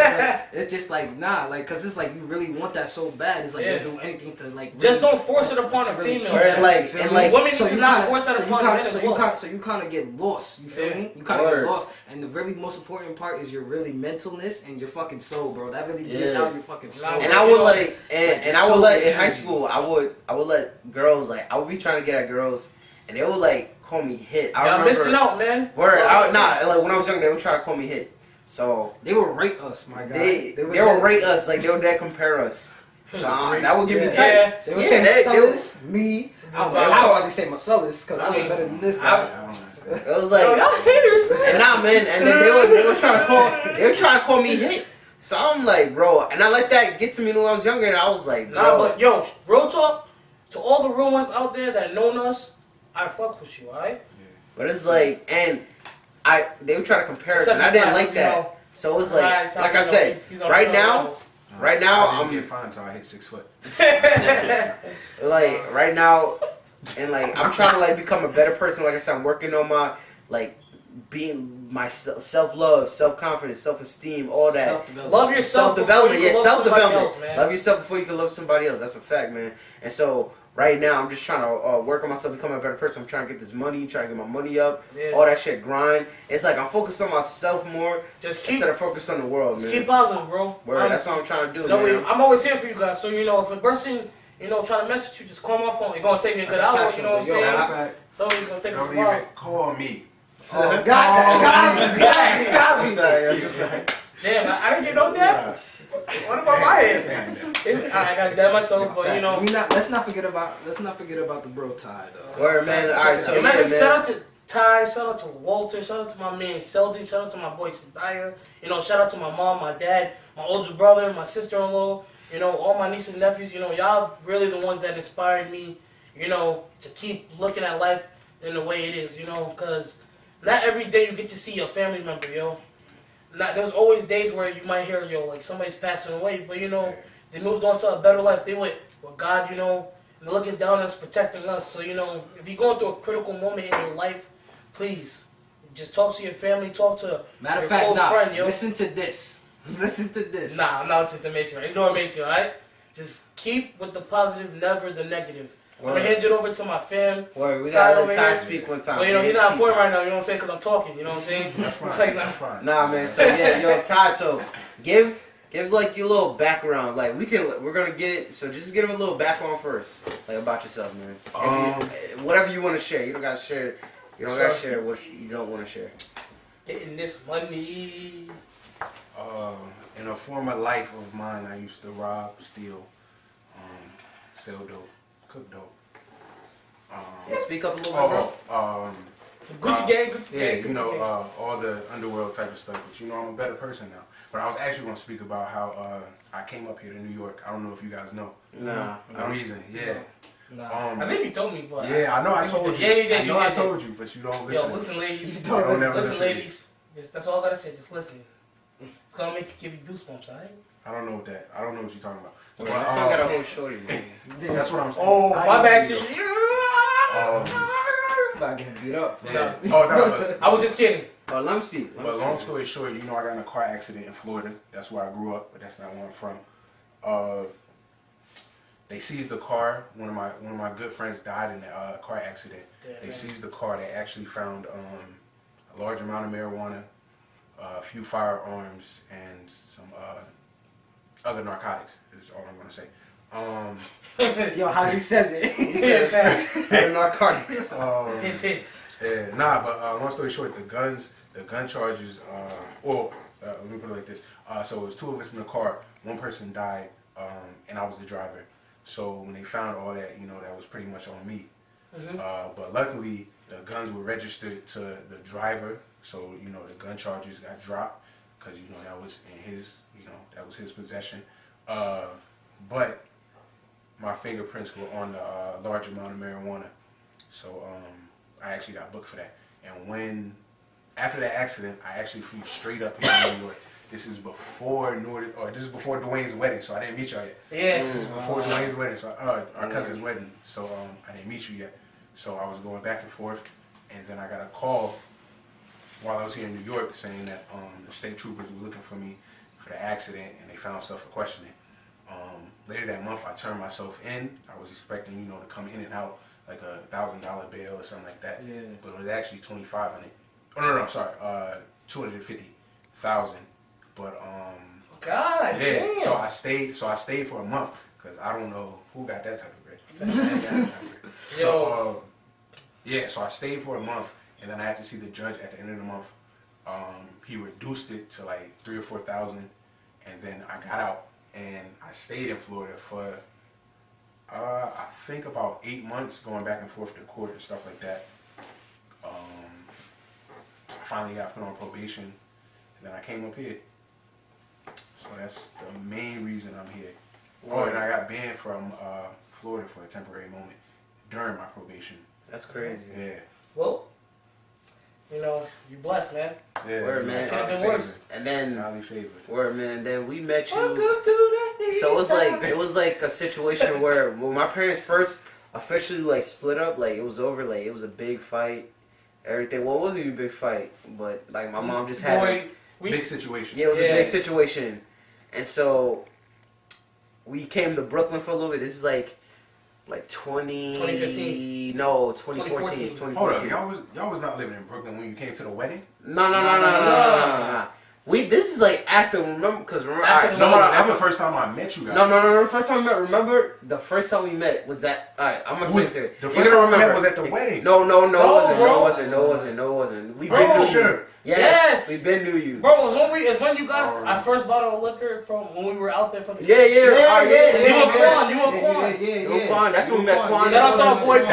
but it's just like nah, like, cause it's like you really want that so bad. It's like Yeah. you'll do anything to like. Just really- don't force it upon a to really female. keep Or that, like- you feel and me? like- Women need So to you not kinda- force that so you upon kinda- men as so you well. kinda- So you kind of get lost. You feel Yeah. me? You kind of Word. get lost, and the very most important part is your really mentalness and your fucking soul, bro. That really gives Yeah. out your fucking soul. And I would know, like, and it's I would so let in good high energy. school. I would let girls like I would be trying to get at girls, and they would like call me hit. I Y'all remember. missing out, man. Word, That's all I'm saying. like when I was younger, they would try to call me hit. So They will rate us, my guy. they would will rate us like they would dead compare us. So that would get me Yeah. tight. Yeah. They would Yeah, say they Marcellus, me. I don't know They how call- they say Marcellus because I ain't better than this I guy. don't understand. It was Yo, like, y'all haters. and nah, man, and then they would try to call me hit. So I'm like, bro, and I let that get to me when I was younger, and I was like, bro, Nah, but yo, real talk, to all the real ones out there that known us, I fuck with you, alright? but it's like, and they would try to compare us, Except and I for didn't Ty, like you that. know. So it was Ty, like, Ty, like you I know, said, he's on right the now, level. right now, I I'm didn't get fined until I hit 6 foot. like right now, and like I'm trying to like become a better person. Like I said, I'm working on my like being my self love, self confidence, self esteem, all that. Self-development. Love yourself. Self development, before yeah, you can love self somebody development. else, man. Love yourself before you can love somebody else. That's a fact, man. And so right now, I'm just trying to work on myself, become a better person. I'm trying to get this money, trying to get my money up, Yeah. all that shit, grind. It's like I'm focused on myself more Just keep, instead of focused on the world, just man. keep positive, bro. Word, that's what I'm trying to do, No, man. I'm always here for you guys. So you know, if a person, you know, trying to mess with you, just call my phone. It's gonna take me a good That's a hour. fact, You know what I'm yo, saying? Matter of fact, So it's gonna take us a don't even while. call me. Oh, got me. That's a fact. Damn, I didn't get no dab. What about my head? I got dab myself, but you know. Let's not forget about the bro tie though. Word, man. All right, so Yo, yeah, man, man. shout out to Ty, shout out to Walter, shout out to my man Sheldon, shout out to my boy Shadiah, you know, shout out to my mom, my dad, my older brother, my sister-in-law, you know, all my nieces and nephews, you know, y'all really the ones that inspired me, you know, to keep looking at life in the way it is, you know, because not every day you get to see your family member, yo. There's always days where you might hear, yo, like somebody's passing away, but you know, they moved on to a better life. They went with God, you know, and looking down on us, protecting us. So, you know, if you're going through a critical moment in your life, please, just talk to your family, talk to Matter your of fact, close nah, friend, yo. listen to this. Listen to this. Nah, I'm not listening to Macy, right? Ignore Macy, alright? Just keep with the positive, never the negative. I'm Word. gonna hand it over to my fam. Word, we Ty gotta over let Ty here. speak one time. But, you know, he's Peace, not on point peace. right now, you know what I'm saying? Because I'm talking, you know what I'm saying? That's fine. It's like, That's fine. Nah, man. So yeah, yo, Ty. So give like your little background. Like we're gonna get it. So just give a little background first, like about yourself, man. If you, whatever you want to share. You don't gotta share. You don't gotta share what you don't want to share. getting this money. In a former life of mine, I used to rob, steal, sell dope, cook dope. Yeah, speak up a little bit, bro. Gucci gang, Gucci Yeah, gang. you Gucci know, gang. all the underworld type of stuff. But you know, I'm a better person now. But I was actually going to speak about how I came up here to New York. I don't know if you guys know Nah. the reason. Yeah. Nah. I think you told me, but Yeah, I know I told you. Yeah, you did. I know I told you, but you don't listen. Yo, listen, ladies. You don't never Listen, listen. ladies. That's all I gotta say. Just listen. It's gonna make you give you goosebumps, alright? I don't know what that. I don't know what you're talking about. Word, But, I still got a whole shorty, man. that's what I'm saying. Oh, my bad. Shit. About getting beat up. Yeah. Oh no. But, I was just kidding. Oh, let me speak. But long story short, you know, I got in a car accident in Florida. That's where I grew up, but that's not where I'm from. They seized the car. One of my good friends died in a car accident. They seized the car. They actually found a large amount of marijuana, a few firearms, and some other narcotics. Is all I'm gonna say. Yo, how he says it. He says narcotics. Hint. Yeah, but long story short, the gun charges, let me put it like this. So it was two of us in the car, one person died, and I was the driver. So when they found all that, you know, that was pretty much on me. But luckily, the guns were registered to the driver, so, you know, the gun charges got dropped, because, you know, that was in his, you know, that was his possession. But my fingerprints were on the large amount of marijuana. So, I actually got booked for that. And after that accident, I actually flew straight up here to New York. this is before this is before Dwayne's wedding, so I didn't meet y'all yet. Yeah. This is before Dwayne's wedding, so our cousin's wedding, so I didn't meet you yet. So I was going back and forth, and then I got a call while I was here in New York saying that the state troopers were looking for me for the accident, and they found stuff for questioning. Later that month, I turned myself in. I was expecting, to come in and out like $1,000 bail or something like that. Yeah. But it was actually $2,500. Oh no, sorry, $250,000. But God yeah. damn. So I stayed for a month because I don't know who got that type of bread. I ain't got that type of bread. So yeah, so I stayed for a month, and then I had to see the judge at the end of the month. He reduced it to like $3,000 or $4,000, and then I got out and I stayed in Florida for I think about 8 months, going back and forth to court and stuff like that. I finally got put on probation, and then I came up here. So that's the main reason I'm here. Oh, and I got banned from Florida for a temporary moment during my probation. That's crazy. Yeah. Well, you blessed, man. Yeah. Word, man. Could have been worse. And then Highly favored. word, man. Then we met you. Welcome to the So it was like a situation where when my parents first officially like split up, like it was over, like it was a big fight, everything. Well, it wasn't even a big fight, but like my mom just had Big situation. yeah, it was a big situation, and so we came to Brooklyn for a little bit. This is like 2015. No, 2014. 2014. Hold up, y'all was not living in Brooklyn when you came to the wedding? No. This is like after, because remember, After alright, the wedding, That's the first time I met you guys. No. The first time we met, remember? The first time we met was that. Alright, I'm gonna explain to you. The You first don't time we met remember. was at the wedding. No, bro. it wasn't. We Bro, been knew sure. you. Yes, Yes. we been knew you. Bro, it's when you got our first bottle of liquor from when we were out there for the Yeah. You and Quan. Yo, Quan, that's when we met Quan. Shout out to our boy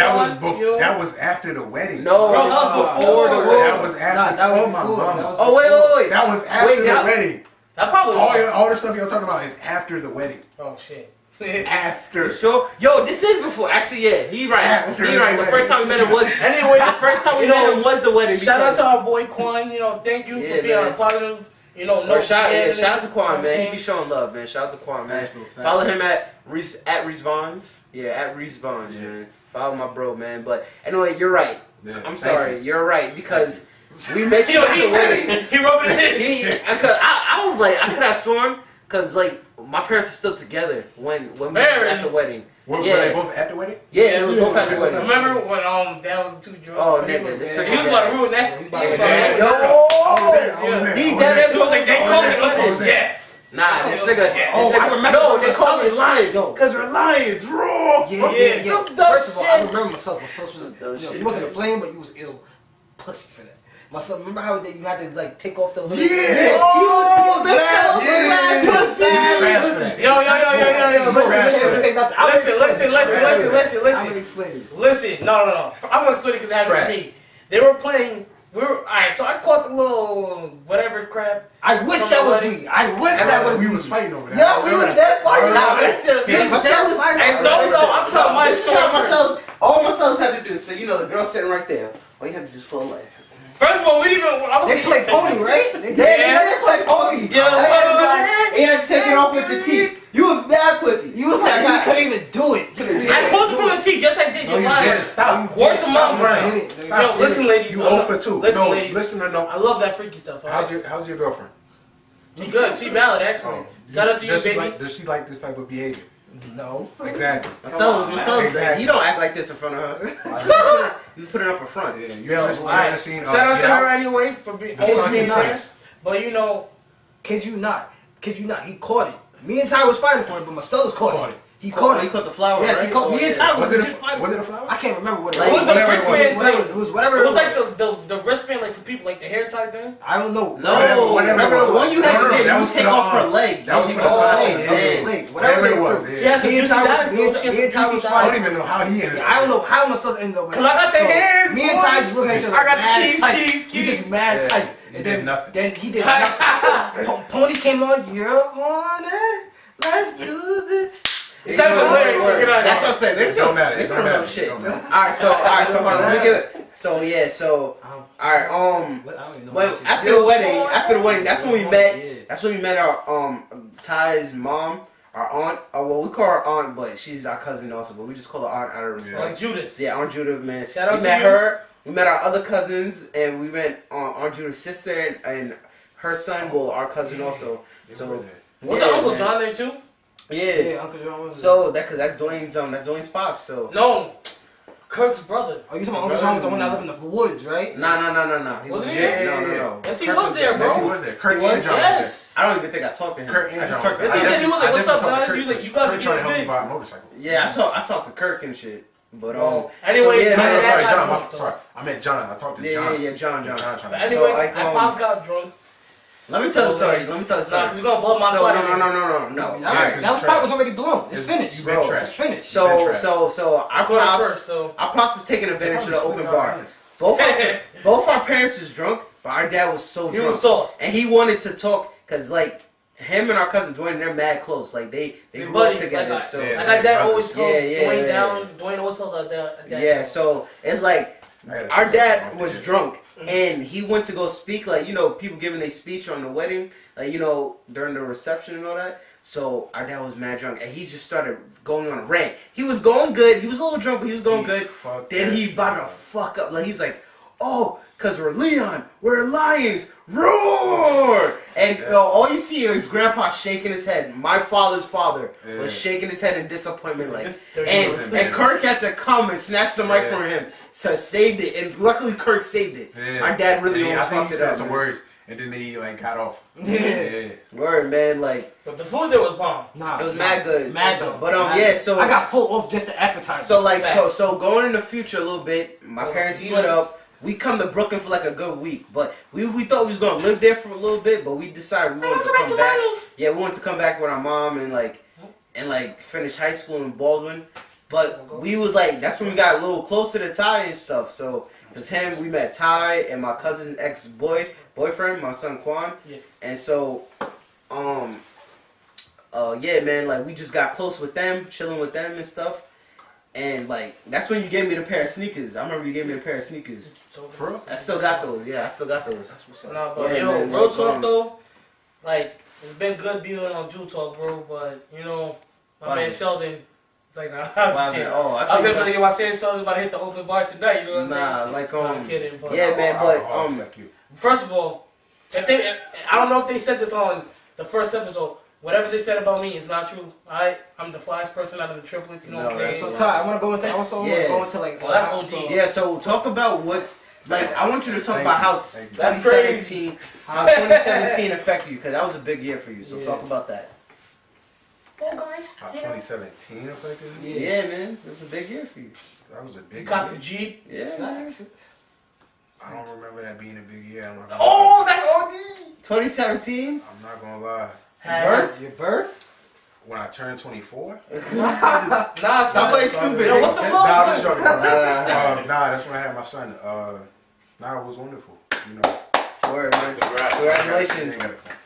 That was after the wedding. No, Bro, this that was is before the the wedding. That was after. that was Oh my before. mama. That was Oh wait. That was after the wedding. That probably was. All the stuff y'all talking about is after the wedding. Oh shit. After. Sure. Yo, this is before. Actually, yeah, he right. After He right. The the first time we met him was. Anyway, The first time we met him was the wedding. Shout out because- to our boy Quan. Thank you Yeah, for being man. a positive. Or shout out to Quan, man. He saying? be showing love, man. Shout out to Quan, man. Factual, factual. Follow him at Reese Vons. Yeah, at Reese Vons, Yeah. man. Follow my bro, man. But anyway, you're right. Yeah, I'm thank sorry, you. you're right because we met you at the wedding. He rubbing it in. I was like, I could have sworn because like my parents are still together when we were at the wedding. Were Yeah. they both at the wedding? Yeah, they were both at the wedding. Remember when Dad was too drunk? Oh, so he nigga, was, this he nigga was about to ruin that. Yeah, yo, I was there. he I was dead there. ass He was like, they called him I Uncle was there. Jeff. Nah, this nigga. Oh, I remember No, when they my call son me was- lions. Yo. Because we're lions, raw. Yeah. Some dumb First of all, I shit. remember my son. My son was, you wasn't a flame, but you was ill pussy for that. My son, remember how you had to like take off the little Oh, Yeah. pussy. Trash for that. Yo. Listen. Explain it. Listen, no. I'm gonna explain it because it happened Trash. to me. They were playing. Alright, so I caught the little whatever crap. I wish From that the was wedding. me. I wish that was We me. was fighting over that. Yeah, we was dead fighting. Nah, listen, Yes, listen, that was listen. my And no, I'm talking about This is how my sons, all my sons had to do. So, the girl sitting right there. All you have to do is pull like. First of all, we didn't even. I was They play pony, right? They play pony. Yeah. He had to take it off with the teeth. You was bad pussy. You was like, you couldn't even do it. I pulled it from the teeth. Yes, I did. No, You're you lying. didn't. Stop. Word to Stop mom, lying. Did it. Stop. Yo, listen, ladies. You I 0 love- for 2. Listen, No, ladies. listen or no. I love that freaky stuff. All right? How's your girlfriend? She good. She valid, actually. Shout out to you, Does she baby. does she like this type of behavior? No. Exactly. My son's Exactly. he don't act like this in front of her. You put it up in front. Yeah, you Yo, ever alright. seen Shout out Get to her Out? anyway for being The son being he nice. Prince. But Kid you not. He caught it. Me and Ty was fighting for it, but my son's caught it. He caught He it. caught the flower. Yes, right? he caught me and Ty Was was it fighting. was it a flower? I can't remember what it Like, it was the Whatever it wristband. Whatever it was, whatever It was like was. the wristband, like for people, like the hair tie thing. I don't know. No, Whatever it the one you had was. to get, That you was take for the off her arm. leg. That was You for take the off her arm. leg. Yeah. Yeah. Whatever it they was. do. She Yeah. has some Me and juicy Ty diamonds, was- bro. She has me some and Ty juicy was I diamonds. don't even know how he ended up. I don't know how my sons ended up with Cause I got the hands, Me and boy. Ty just looking at each other. I got the mad keys, tight. keys, We keys. just mad Yeah. tight. He And did then, nothing. Then he did nothing. Pony came on. You're on it. Let's do this. It's not even lyrics. Check it out. That's what I'm saying. This Don't matter. This Don't one no matter. shit. Don't matter. Alright, so hold on, let me give it. So yeah, so alright, What? I don't even know well what shit. after the wedding, that's when we met, that's when we met our Ty's mom, our aunt. Well, we call her aunt, but she's our cousin also. But we just call her aunt out of respect. Like Judith. Yeah, Aunt Judith, man. Shout out we to met you. her. We met our other cousins, and we met Aunt Judith's sister and her son. Well, our cousin also. So Was yeah, Uncle man. John there too? Yeah. Uncle John was So that's Dwayne's pops. So No, Kirk's brother. Oh, you talking about Uncle John was the one that lived in the woods, right? nah. He Wasn't he? No. Yes, he Kirk was there, bro. Yes, he was there. Kurt He was? and John was Yes. I don't even think I talked to him. there. Kurt and I just John. talked to Yes, he I did. definitely- He was like, I "What's up, definitely talked guys?" to He was like, Kurt. "You guys are Kurt trying to help me getting big." buy a motorcycle. Yeah, I talked to Kirk and shit. But Anyways, so, yeah, my man, dad sorry, got John. drunk, Sorry, I meant John. I talked to John. yeah, John. John trying But to. anyways, So, like, my pops got drunk. Let me tell the So, story. like, Let me tell the Nah, story. cause he's gonna blow my So spot. no. All Yeah, right, 'cause that you spot trash. was already blown. It's finished. You been Bro. trash. It's finished. So our Going pops, first, so our pops is taking advantage of the Probably open slipped out bar. hands. Both our parents is drunk, but our dad was so he drunk, was sauced. and he wanted to talk because like him and our cousin Dwayne, they're mad close. Like they They grew up buddies. together. Like, So Yeah. like my dad always Yeah, held yeah, Dwayne yeah. down. Dwayne always held that dad. yeah, so it's like I gotta our figure dad out was something. drunk and he went to go speak, like, you know, people giving their speech on the wedding, like, you know, during the reception and all that. So our dad was mad drunk and he just started going on a rant. He was going good. He was a little drunk, but he was going good. Then he about to fuck up. Like, he's like, oh, because we're Leon. We're Lions. Roar! And all you see is Grandpa shaking his head. My father's father was shaking his head in disappointment. Like, This dirty and Kirk had to come and snatch the mic Yeah. from him. So saved it. And luckily Kirk saved it. Yeah. Our dad really I almost think fucked he it said up. some man. words, and then he like got off. Yeah. Word, man. Like, But the food there was bomb. Nah, it was mad good. Mad good. But, Mad yeah, good. so- I got full off just the appetizer. So like, Facts. so going in the future a little bit, my Well, parents he split was- up. We come to Brooklyn for like a good week, but we thought we was gonna live there for a little bit, but we decided we wanted to come back. Yeah, we wanted to come back with our mom and finish high school in Baldwin. But we was like, that's when we got a little closer to Ty and stuff. So, cause we met Ty and my cousin's boyfriend, my son Quan, Yeah. and so, yeah, man, like we just got close with them, chilling with them and stuff. And like that's when you gave me the pair of sneakers. I remember you gave me the pair of sneakers. For real? I still got those. Yeah, I still got those. That's what's up. Nah, but Yeah, yo, man, real like, talk though, like it's been good being on Jew Talk, bro. But you know, my Why? man Sheldon, it's like, nah, I'm Why, just kidding. man? Oh, I I'm think gonna get my saying Sheldon's about to hit the open bar tonight. You know what I'm saying? nah, like No, I'm kidding. But yeah, man, but Alcoholics like you. first of all, I don't know if they said this on the first episode. Whatever they said about me is not true. I'm the flyest person out of the triplets. You know what I'm No, saying? So Ty, I want to go into like. Well, that's OG. yeah. So talk about what's like. I want you to talk Thank about you. how Thank you. That's 2017, how 2017 affected you, because that was a big year for you. So Yeah. talk about that. Well, guys, How 2017 affected you? Yeah, man, it was a big year for you. That was a you big caught the year. Jeep. Yeah, man. I don't remember that being a big year. I'm not gonna Oh, that's OD. 2017. I'm not gonna lie. Birth? Your birth? When I turned 24, Nah, Stop playing stupid. Yo, what's the nigga. blow? nah, I'm just joking. Bro. Nah. Nah, that's when I had my son. Nah, it was wonderful. You know. Word, man. Congrats. Congratulations.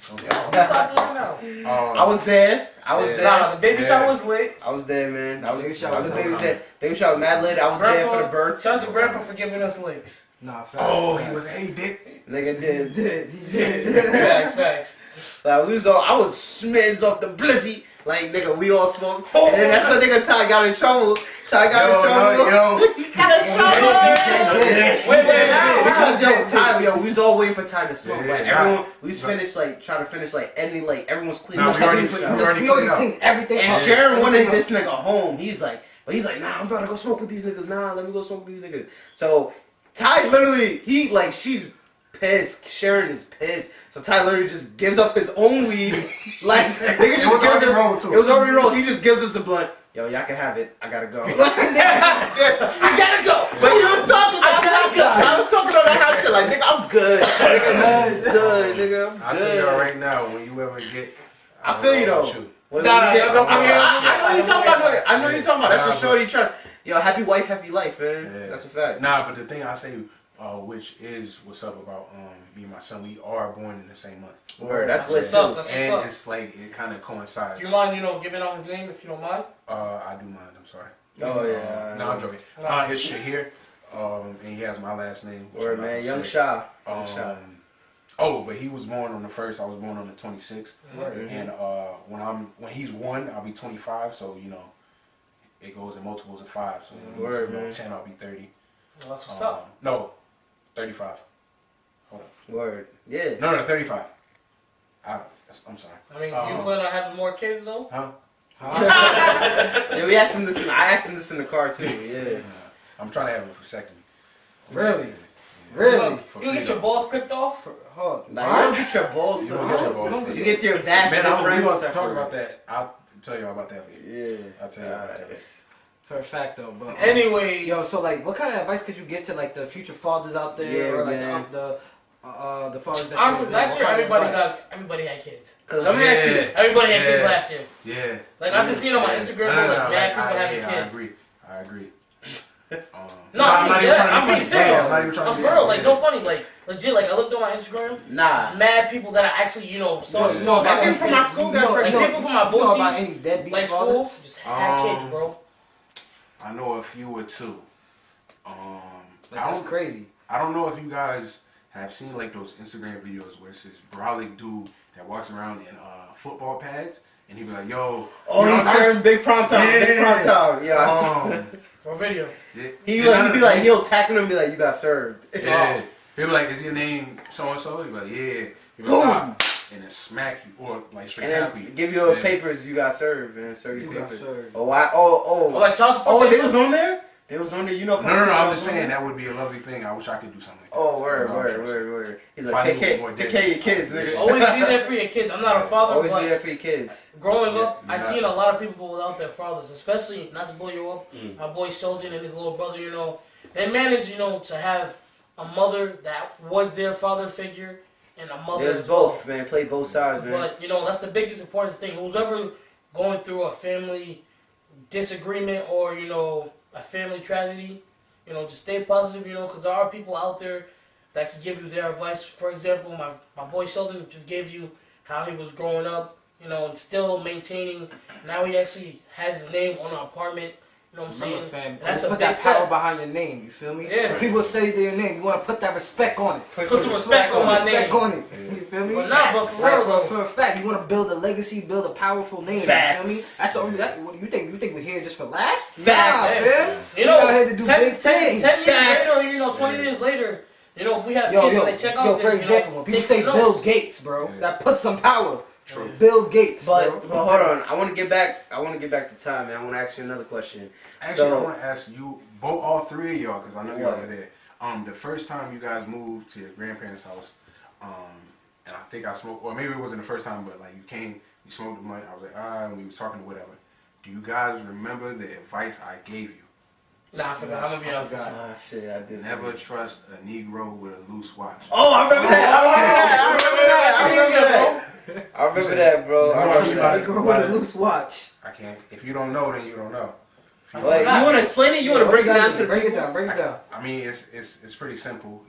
Stop doing now. I was there. I was Yeah. there. Nah, the baby Yeah. shower was lit. I was there, man. I was Baby shower I was was baby awesome. there. Baby shower was mad lit. I was there for the birth. Shout out to Grandpa for giving us links. Nah, facts. Oh, he was hey dick. Nigga did. He did. Facts. Like we was all, I was smiz off the blizzy. Like nigga, we all smoked. And then that's the nigga Ty got in trouble. Ty got in trouble. Wait, how? Because Ty, we was all waiting for Ty to smoke. Yeah, Like nah. everyone, we was finished like trying to finish like ending like everyone's cleaning. Nah, up. we already Everyone's cleaned- cleaning we up. already We already cleaned everything And up. Sharon wanted Everything this nigga home. He's like, nah, I'm about to go smoke with these niggas. Nah, let me go smoke with these niggas. So Ty literally, she's pissed. Sharon is pissed. So Ty literally just gives up his own weed. Like, nigga just was gives already us. rolled, too. It was already rolled. He just gives us the blunt. Yo, y'all can have it. I gotta go. I gotta go. But he was talking. Ty was talking on that house shit. Like, nigga, I'm good. Nigga, I'm good. Nigga, I'm I'll good. tell y'all right now, when you ever get, I feel you though. When Nah, you get- don't- I mean, I know you're talking about. I know Yeah. you're talking about. That's Nah, a shorty trying. Yo, happy wife, happy life, man. Yeah. That's a fact. Nah, but the thing I say, which is what's up about me and my son, we are born in the same month. Word, that's That's lit. what's up. too. That's And what's up. it's like it kind of coincides. Do you mind, giving out his name if you don't mind? I do mind. I'm sorry. Oh yeah. No, I'm joking. It's Shahir, and he has my last name. Word, man. Young Shah. Shah. Young Shah. Oh, but he was born on the 1st. I was born on the 26th. Mhm. And when he's 1, I'll be 25. So it goes in multiples of 5. So when he's, man. 10, I'll be 30. Well, that's what's up. No, 35. Hold up. Word. Yeah. No, 35. I'm sorry. I mean, do you plan on having more kids though? Huh? Yeah, we asked him this. I asked him this in the car too. Yeah. I'm trying to have a vasectomy. Really? Yeah. Really? You get your balls clipped off? Hold. Like, you don't get your balls. You don't get your balls. But you get your vast Man, we're difference. going to talk about that. I'll tell you all about that later. Yeah. I'll tell you all about that later. For a fact though, but Anyways. yo, so like, what kind of advice could you give to like the future fathers out there, Yeah, or like man. the fathers that Honestly, kids, last what year kind of advice? everybody had kids. Cause let me ask you. Everybody had kids Yeah. last year. Yeah. Like I've been seeing on my Instagram, like mad people having I kids. agree. I agree. No, I'm not even trying to be I'm funny. being serious. Yeah, I'm not even trying to I'm be for real, funny. like Yeah. no funny, like legit. Like I looked on my Instagram, Nah. it's mad people that I actually, saw. Yeah. saw Like my people from my school got like pregnant. people from my You know about boys, any deadbeat like school, fathers? just had kids, bro. I know a few or two. Like, I that's don't crazy. I don't know if you guys have seen like those Instagram videos where it's this brolic dude that walks around in football pads and he be like, "Yo, Oh, you know he's what I'm serving big prime time. Big Yeah. prime time. Yeah. I saw- saying?" For video. He be like, he'll tackle him and be like, you got served. Yeah. He'll be like, "Is your name so and so?" He'll be like, "Yeah." He'll be Boom. like, "Ah," and then smack you or like straight And tackle you. then give you a Yeah. papers, you got served, and serve you You got papers. served. Oh, I, Or oh. like child support. Oh, they papers. was on there? They was on there, No, I'm was just on saying there? that would be a lovely thing. I wish I could do something like that. Oh, word, No, I'm word, sure. word. He's If like, I take knew care more of your kids, Yeah. nigga. Always be there for your kids. I'm not a father, Always be but there for your kids. growing Yeah, up, you're I not- seen a lot of people without their fathers, especially not to blow you up. Mm. My boy Sheldon and his little brother, they managed, to have a mother that was their father figure and a mother There's as well. both, man. Play both sides, man. But that's the biggest important thing. Who's ever going through a family disagreement or a family tragedy, just stay positive. Because there are people out there that can give you their advice. For example, my boy Sheldon just gave you how he was growing up, and still maintaining. Now he actually has his name on an apartment. You know what I'm saying? Remember, fam, That's a put big that power step. behind your name. You feel me? Yeah. When people say their name, you want to put that respect on it. Put some respect on my Respect name. on it. You feel me? But nah, but for Like, real, though. for a fact, you want to build a legacy, build a powerful name. Facts. You feel me? That's the only. What you think we're here just for laughs? Facts. Nah, man. We're here to do 10 big things. 10 years Facts. later, 20 years later, if we have Yo, kids yo, and they check out yo. this, For example, when people take say notes. Bill Gates, bro, Yeah. that puts some power. True. Bill Gates, But bro. hold on, I want to get back to time, man. I want to ask you another question. Actually, So- I want to ask you, all three of y'all, because I know y'all What? were there. The first time you guys moved to your grandparents' house, and I think I smoked, or maybe it wasn't the first time, but like you came, you smoked the money. I was like, and we was talking to whatever. Do you guys remember the advice I gave you? Nah, I forgot. I'm gonna be honest. Ah, shit, I did. Never trust a Negro with a loose watch. Oh, I remember that. I remember that, bro. I You remember know that. what Girl with a loose watch. I can't. If you don't know, then you don't know. If you- Wait, you want to explain it? You want to break it down to the break it people? down. Break it down. I mean, it's pretty simple.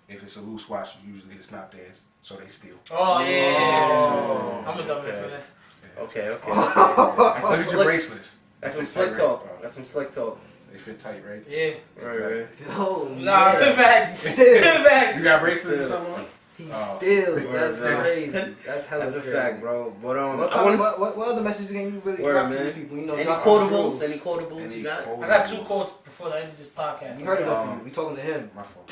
If it's a loose watch, usually it's not theirs, so they steal. Oh yeah. Oh, I'm a dumbass for that. Okay. Look That's at some your slick, bracelets. that's They some fit slick tight, talk. right? That's some slick talk. They fit tight, right? Yeah. Right. Oh, Nah, yeah. good facts. Still. Good facts. You got bracelets or something on? He Oh. steals. That's Word, man. crazy. That's hella That's a crazy. fact, bro. But What, I want what other messages can you really Word, drop to man. these people? any drop quotables? rules. Any quotables you got? I got 2 quotes before the end of this podcast. We heard enough from you. We talking to him. My fault.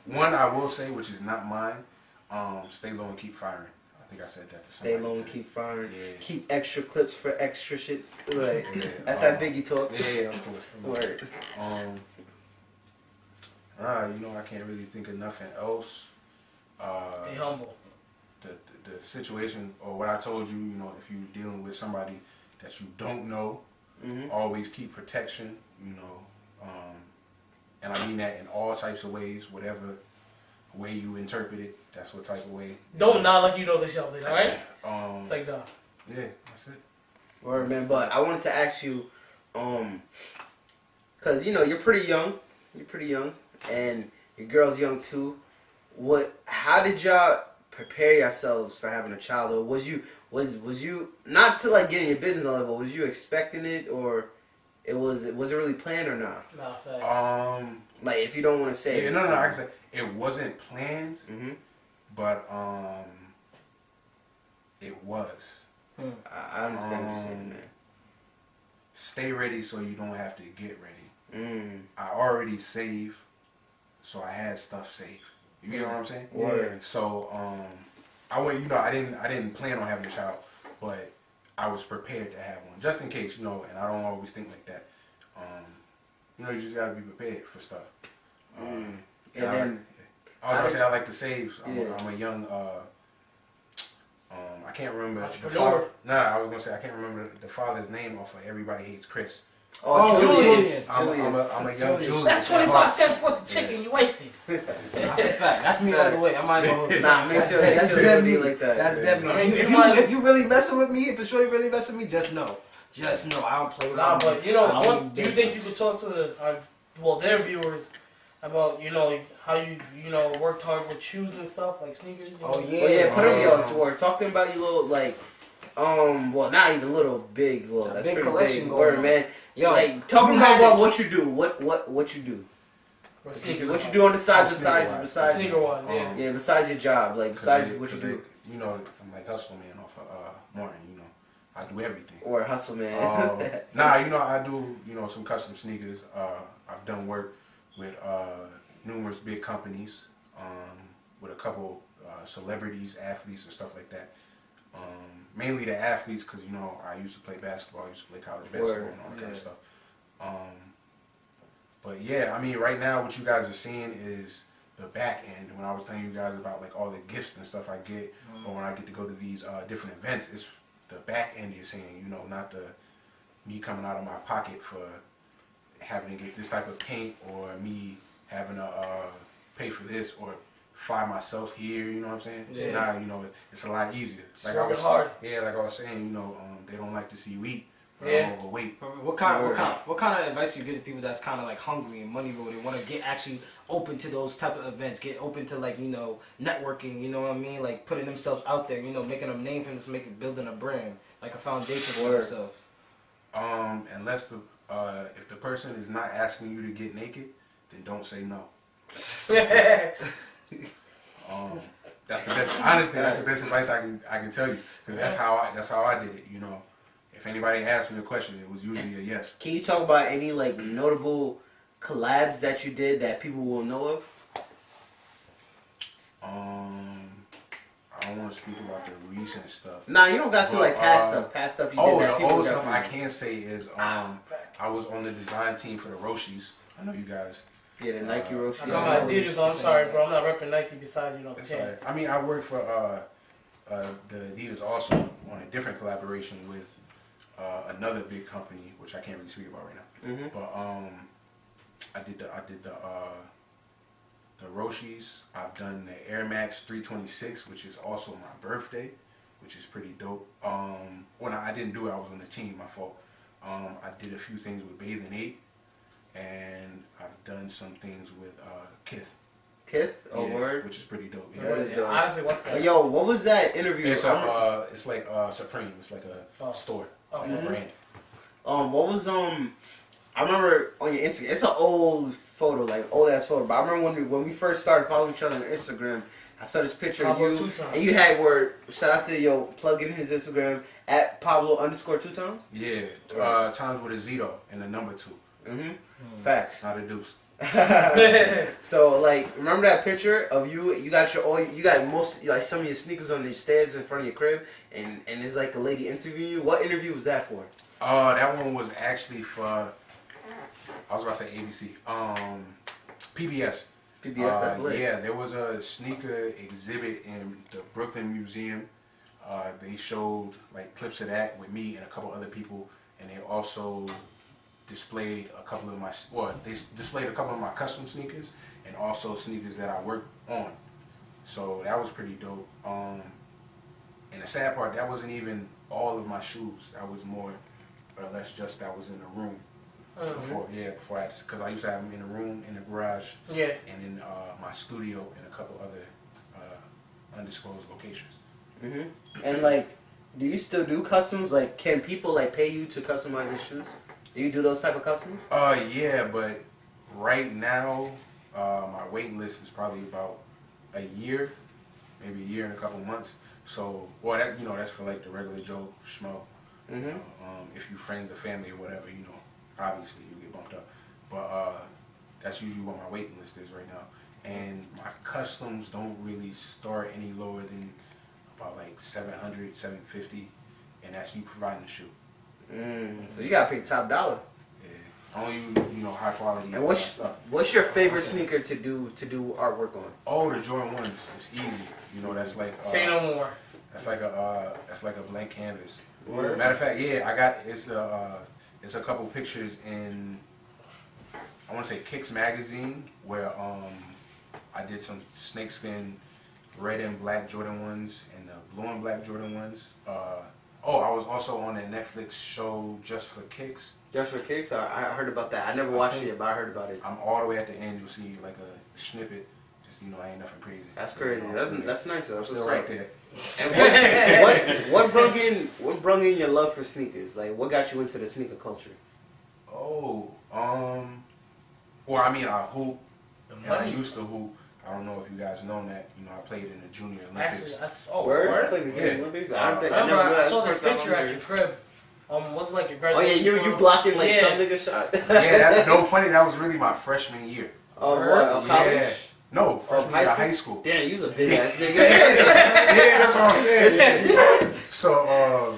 One I will say, which is not mine. Stay low and keep firing. I think I said that to Stay somebody. low and keep firing. Yeah. Keep extra clips for extra shits. Like, Yeah, that's that Biggie talk. Yeah, of course. Word. I can't really think of nothing else. Stay humble. The situation or what I told you, if you're dealing with somebody that you don't know, Mhm. always keep protection, and I mean that in all types of ways, whatever way you interpret it, that's what type of way. Don't nod like you know the Sheldon, alright? It's like, nah. Yeah, that's it. Word, man. But I wanted to ask you, cause you're pretty young. You're pretty young, and your girl's young too. How did y'all prepare yourselves for having a child? Or was you not to like get in your business level? But was you expecting it, or was it really planned or not? Nah, facts. Like, if you don't want to say, Yeah, it, no, I can say it wasn't planned, but it was. I understand what you're saying, man. Stay ready so you don't have to get ready. Mm. I already saved, so I had stuff saved. You get what I'm saying? Word. So I went. You know, I didn't plan on having a child, but I was prepared to have one just in case. You know, and I don't always think like that. You know, you just gotta be prepared for stuff. And I then was gonna say I like to save. I'm Yeah. a young. I can't remember the Entrepreneur. father. Nah, I was gonna say I can't remember the father's name off of Everybody Hates Chris. Julius. I'm a young Julius. That's 25 cents worth of chicken you wasted. That's a fact. That's me all the way. I might go. Nah, make sure That's they dead be me. like that. That's dead me. I mean, If you really messing with me, if it's really messing with me, just know. I don't play with Nah, but you know, I mean, do you think you could talk to their viewers about, you know, how you worked hard with shoes and stuff, like sneakers? You know? Oh yeah. Well, yeah, put them to work. Talk to them about your little, like, well, not even little, big. Well, that's big pretty collection big going word, on. man. Yo, Like, talk to them you had about to what you do. What you do. Or sneakers. What you do on the side, sneaker-wise. besides Sneaker wise, yeah. yeah, besides your job, like besides what you do, You know, I'm like hustle man off of Martin. You know, I do everything. or hustle, man. Nah, you know, I do, you know, some custom sneakers. I've done work with numerous big companies, with a couple celebrities, athletes, and stuff like that. Mainly the athletes, because, you know, I used to play basketball, I used to play college basketball and all that kind of stuff. But yeah, I mean, right now, what you guys are seeing is the back end. When I was telling you guys about, like, all the gifts and stuff I get, or when I get to go to these different events, it's the back end you're seeing, you know, not the me coming out of my pocket for having to get this type of paint, or me having to pay for this, or fly myself here, you know what I'm saying? Yeah. Now, you know, it's a lot easier. Working hard. Yeah, like I was saying, you know, they don't like to see you eat. Yeah. Overweight. What kind of advice do you give to people that's kind of like hungry and money road? They want to get actually open to those type of events, get open to, like, you know, networking. You know what I mean? Like putting themselves out there. You know, making a name for themselves, building a brand, like a foundation for themselves. Unless if the person is not asking you to get naked, then don't say no. That's the best. Honestly, that's the best advice I can tell you, because that's how I did it. You know, if anybody asked me a question, it was usually a yes. Can you talk about any, like, notable collabs that you did that people will know of? I don't want to speak about the recent stuff. Nah, you don't got to, But, like, past stuff you did that the people old got stuff from I you. can say is I was on the design team for the Roshis. I know you guys. Yeah, the Nike Roshi. I got my Adidas on. I'm sorry, bro. I'm not repping Nike beside, you know, the That's all right. chance. I mean, I worked for the Adidas also on a different collaboration with another big company, which I can't really speak about right now. Mm-hmm. But I did the Roshis. I've done the Air Max 326, which is also my birthday, which is pretty dope. When I didn't do it, I was on the team. My fault. I did a few things with Bathing 8, and I've done some things with Kith. Kith? Oh, Yeah, word? which is pretty dope. Yeah. That is dope. Honestly, what's that? Yo, what was that interview? It's like Supreme. It's like a store, like a brand. What was I remember on your Instagram. It's an old photo, like old ass photo. But I remember when we first started following each other on Instagram. I saw this picture of Pablo you, 2 times. and you had shout out to plug in his Instagram at Pablo_2 times. Yeah, times with a zero and a number 2, Mm-hmm. Facts. not a deuce. So, like, remember that picture of you? You got some of your sneakers on your stairs in front of your crib, and it's like the lady interviewing you. What interview was that for? That one was actually for, I was about to say ABC. PBS. PBS. That's lit. Yeah, there was a sneaker exhibit in the Brooklyn Museum. They showed like clips of that with me and a couple other people, and they also displayed a couple of my custom sneakers, and also sneakers that I worked on. So that was pretty dope. And the sad part, that wasn't even all of my shoes. That was more or less just that was in the room before I, because I used to have them in the room, in the garage, Yeah. and in my studio, and a couple other undisclosed locations. Mm-hmm. And, like, do you still do customs? Like, can people, like, pay you to customize their shoes? Do you do those type of customs? Yeah, but right now, My waiting list is probably about a year, maybe a year and a couple months. So, well, that that's for like the regular Joe Schmo. Mm-hmm. If you friends or family or whatever, obviously you get bumped up. But that's usually what my waiting list is right now. And my customs don't really start any lower than about like 700, 750, and that's you providing the shoe. So you gotta pay top dollar. Yeah, only high quality. And what's your favorite sneaker to do artwork on? Oh, the Jordan ones. It's easy. That's like Say no more. That's like a blank canvas. Word. Matter of fact, yeah, I got it's a couple pictures in I want to say Kicks magazine where I did some snakeskin red and black Jordan ones and the blue and black Jordan ones. I was also on that Netflix show Just for Kicks. Just for Kicks? I heard about that. I never watched it, but I heard about it. I'm all the way at the end. You'll see like a snippet. Just I ain't nothing crazy. That's crazy. That's nice. I'm That's still what's right up. there. And what brung in your love for sneakers? Like, what got you into the sneaker culture? Oh, well, I mean, I hoop. And I money. used to hoop. I don't know if you guys know that. I played in the Junior Olympics. Actually, Word? word? I played in the Yeah. Olympics. I don't think I Remember, never knew I that. saw That's this the first picture time at I'm your hearing. crib. Was it like your Oh yeah, graduation? you photo? blocking like Yeah. some nigga shot. Yeah, that's no funny. That was really my freshman year. Oh what? Word. Of college? Yeah. No, freshman year of high school. Damn, you was a big ass nigga. Yeah, that's what I'm saying. So,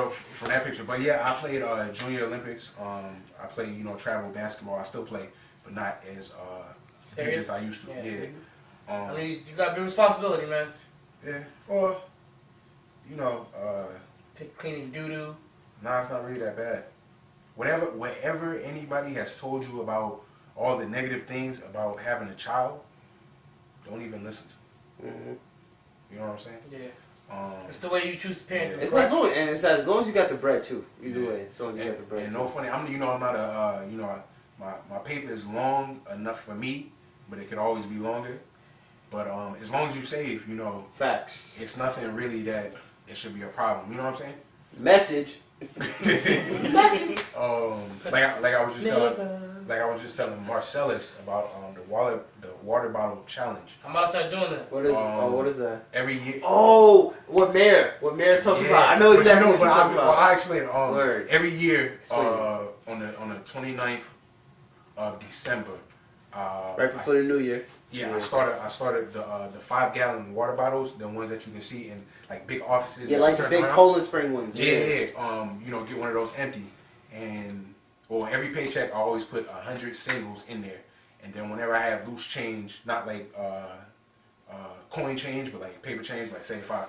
from that picture, but yeah, I played Junior Olympics. I played, travel basketball. I still play, but not as big Serious? as I used to. Yeah. Yeah. I mean, you got big responsibility, man. Yeah. Or, Cleaning doo doo. nah, it's not really that bad. Whatever anybody has told you about all the negative things about having a child, don't even listen to. Mhm. You know what I'm saying? Yeah. It's the way you choose to parent. Yeah. It's as long as you got the bread too. Either way, as long as you got the bread. And too. no funny. I'm not a my paper is long enough for me, but it could always be longer. But as long as you save, Facts. it's nothing really that it should be a problem. You know what I'm saying? Message. Like I was just telling Marcellus about the water bottle challenge. I'm about to start doing that. What is that? Every year. Oh, what Mayor talking about? I know exactly what you're talking about. I explain it. Word. Every year Explain on the 29th of December. Right before the new year. I started the 5-gallon water bottles, the ones that you can see in like big offices. Yeah, that like the turn big around. Poland Spring ones. Yeah. Get one of those empty, and every paycheck I always put 100 singles in there, and then whenever I have loose change, not like coin change, but like paper change, like say if I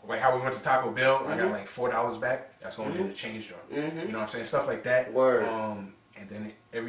like how we went to Taco Bell, I got like $4 back. That's going in the change jar. You know what I'm saying? Stuff like that. Word. And then every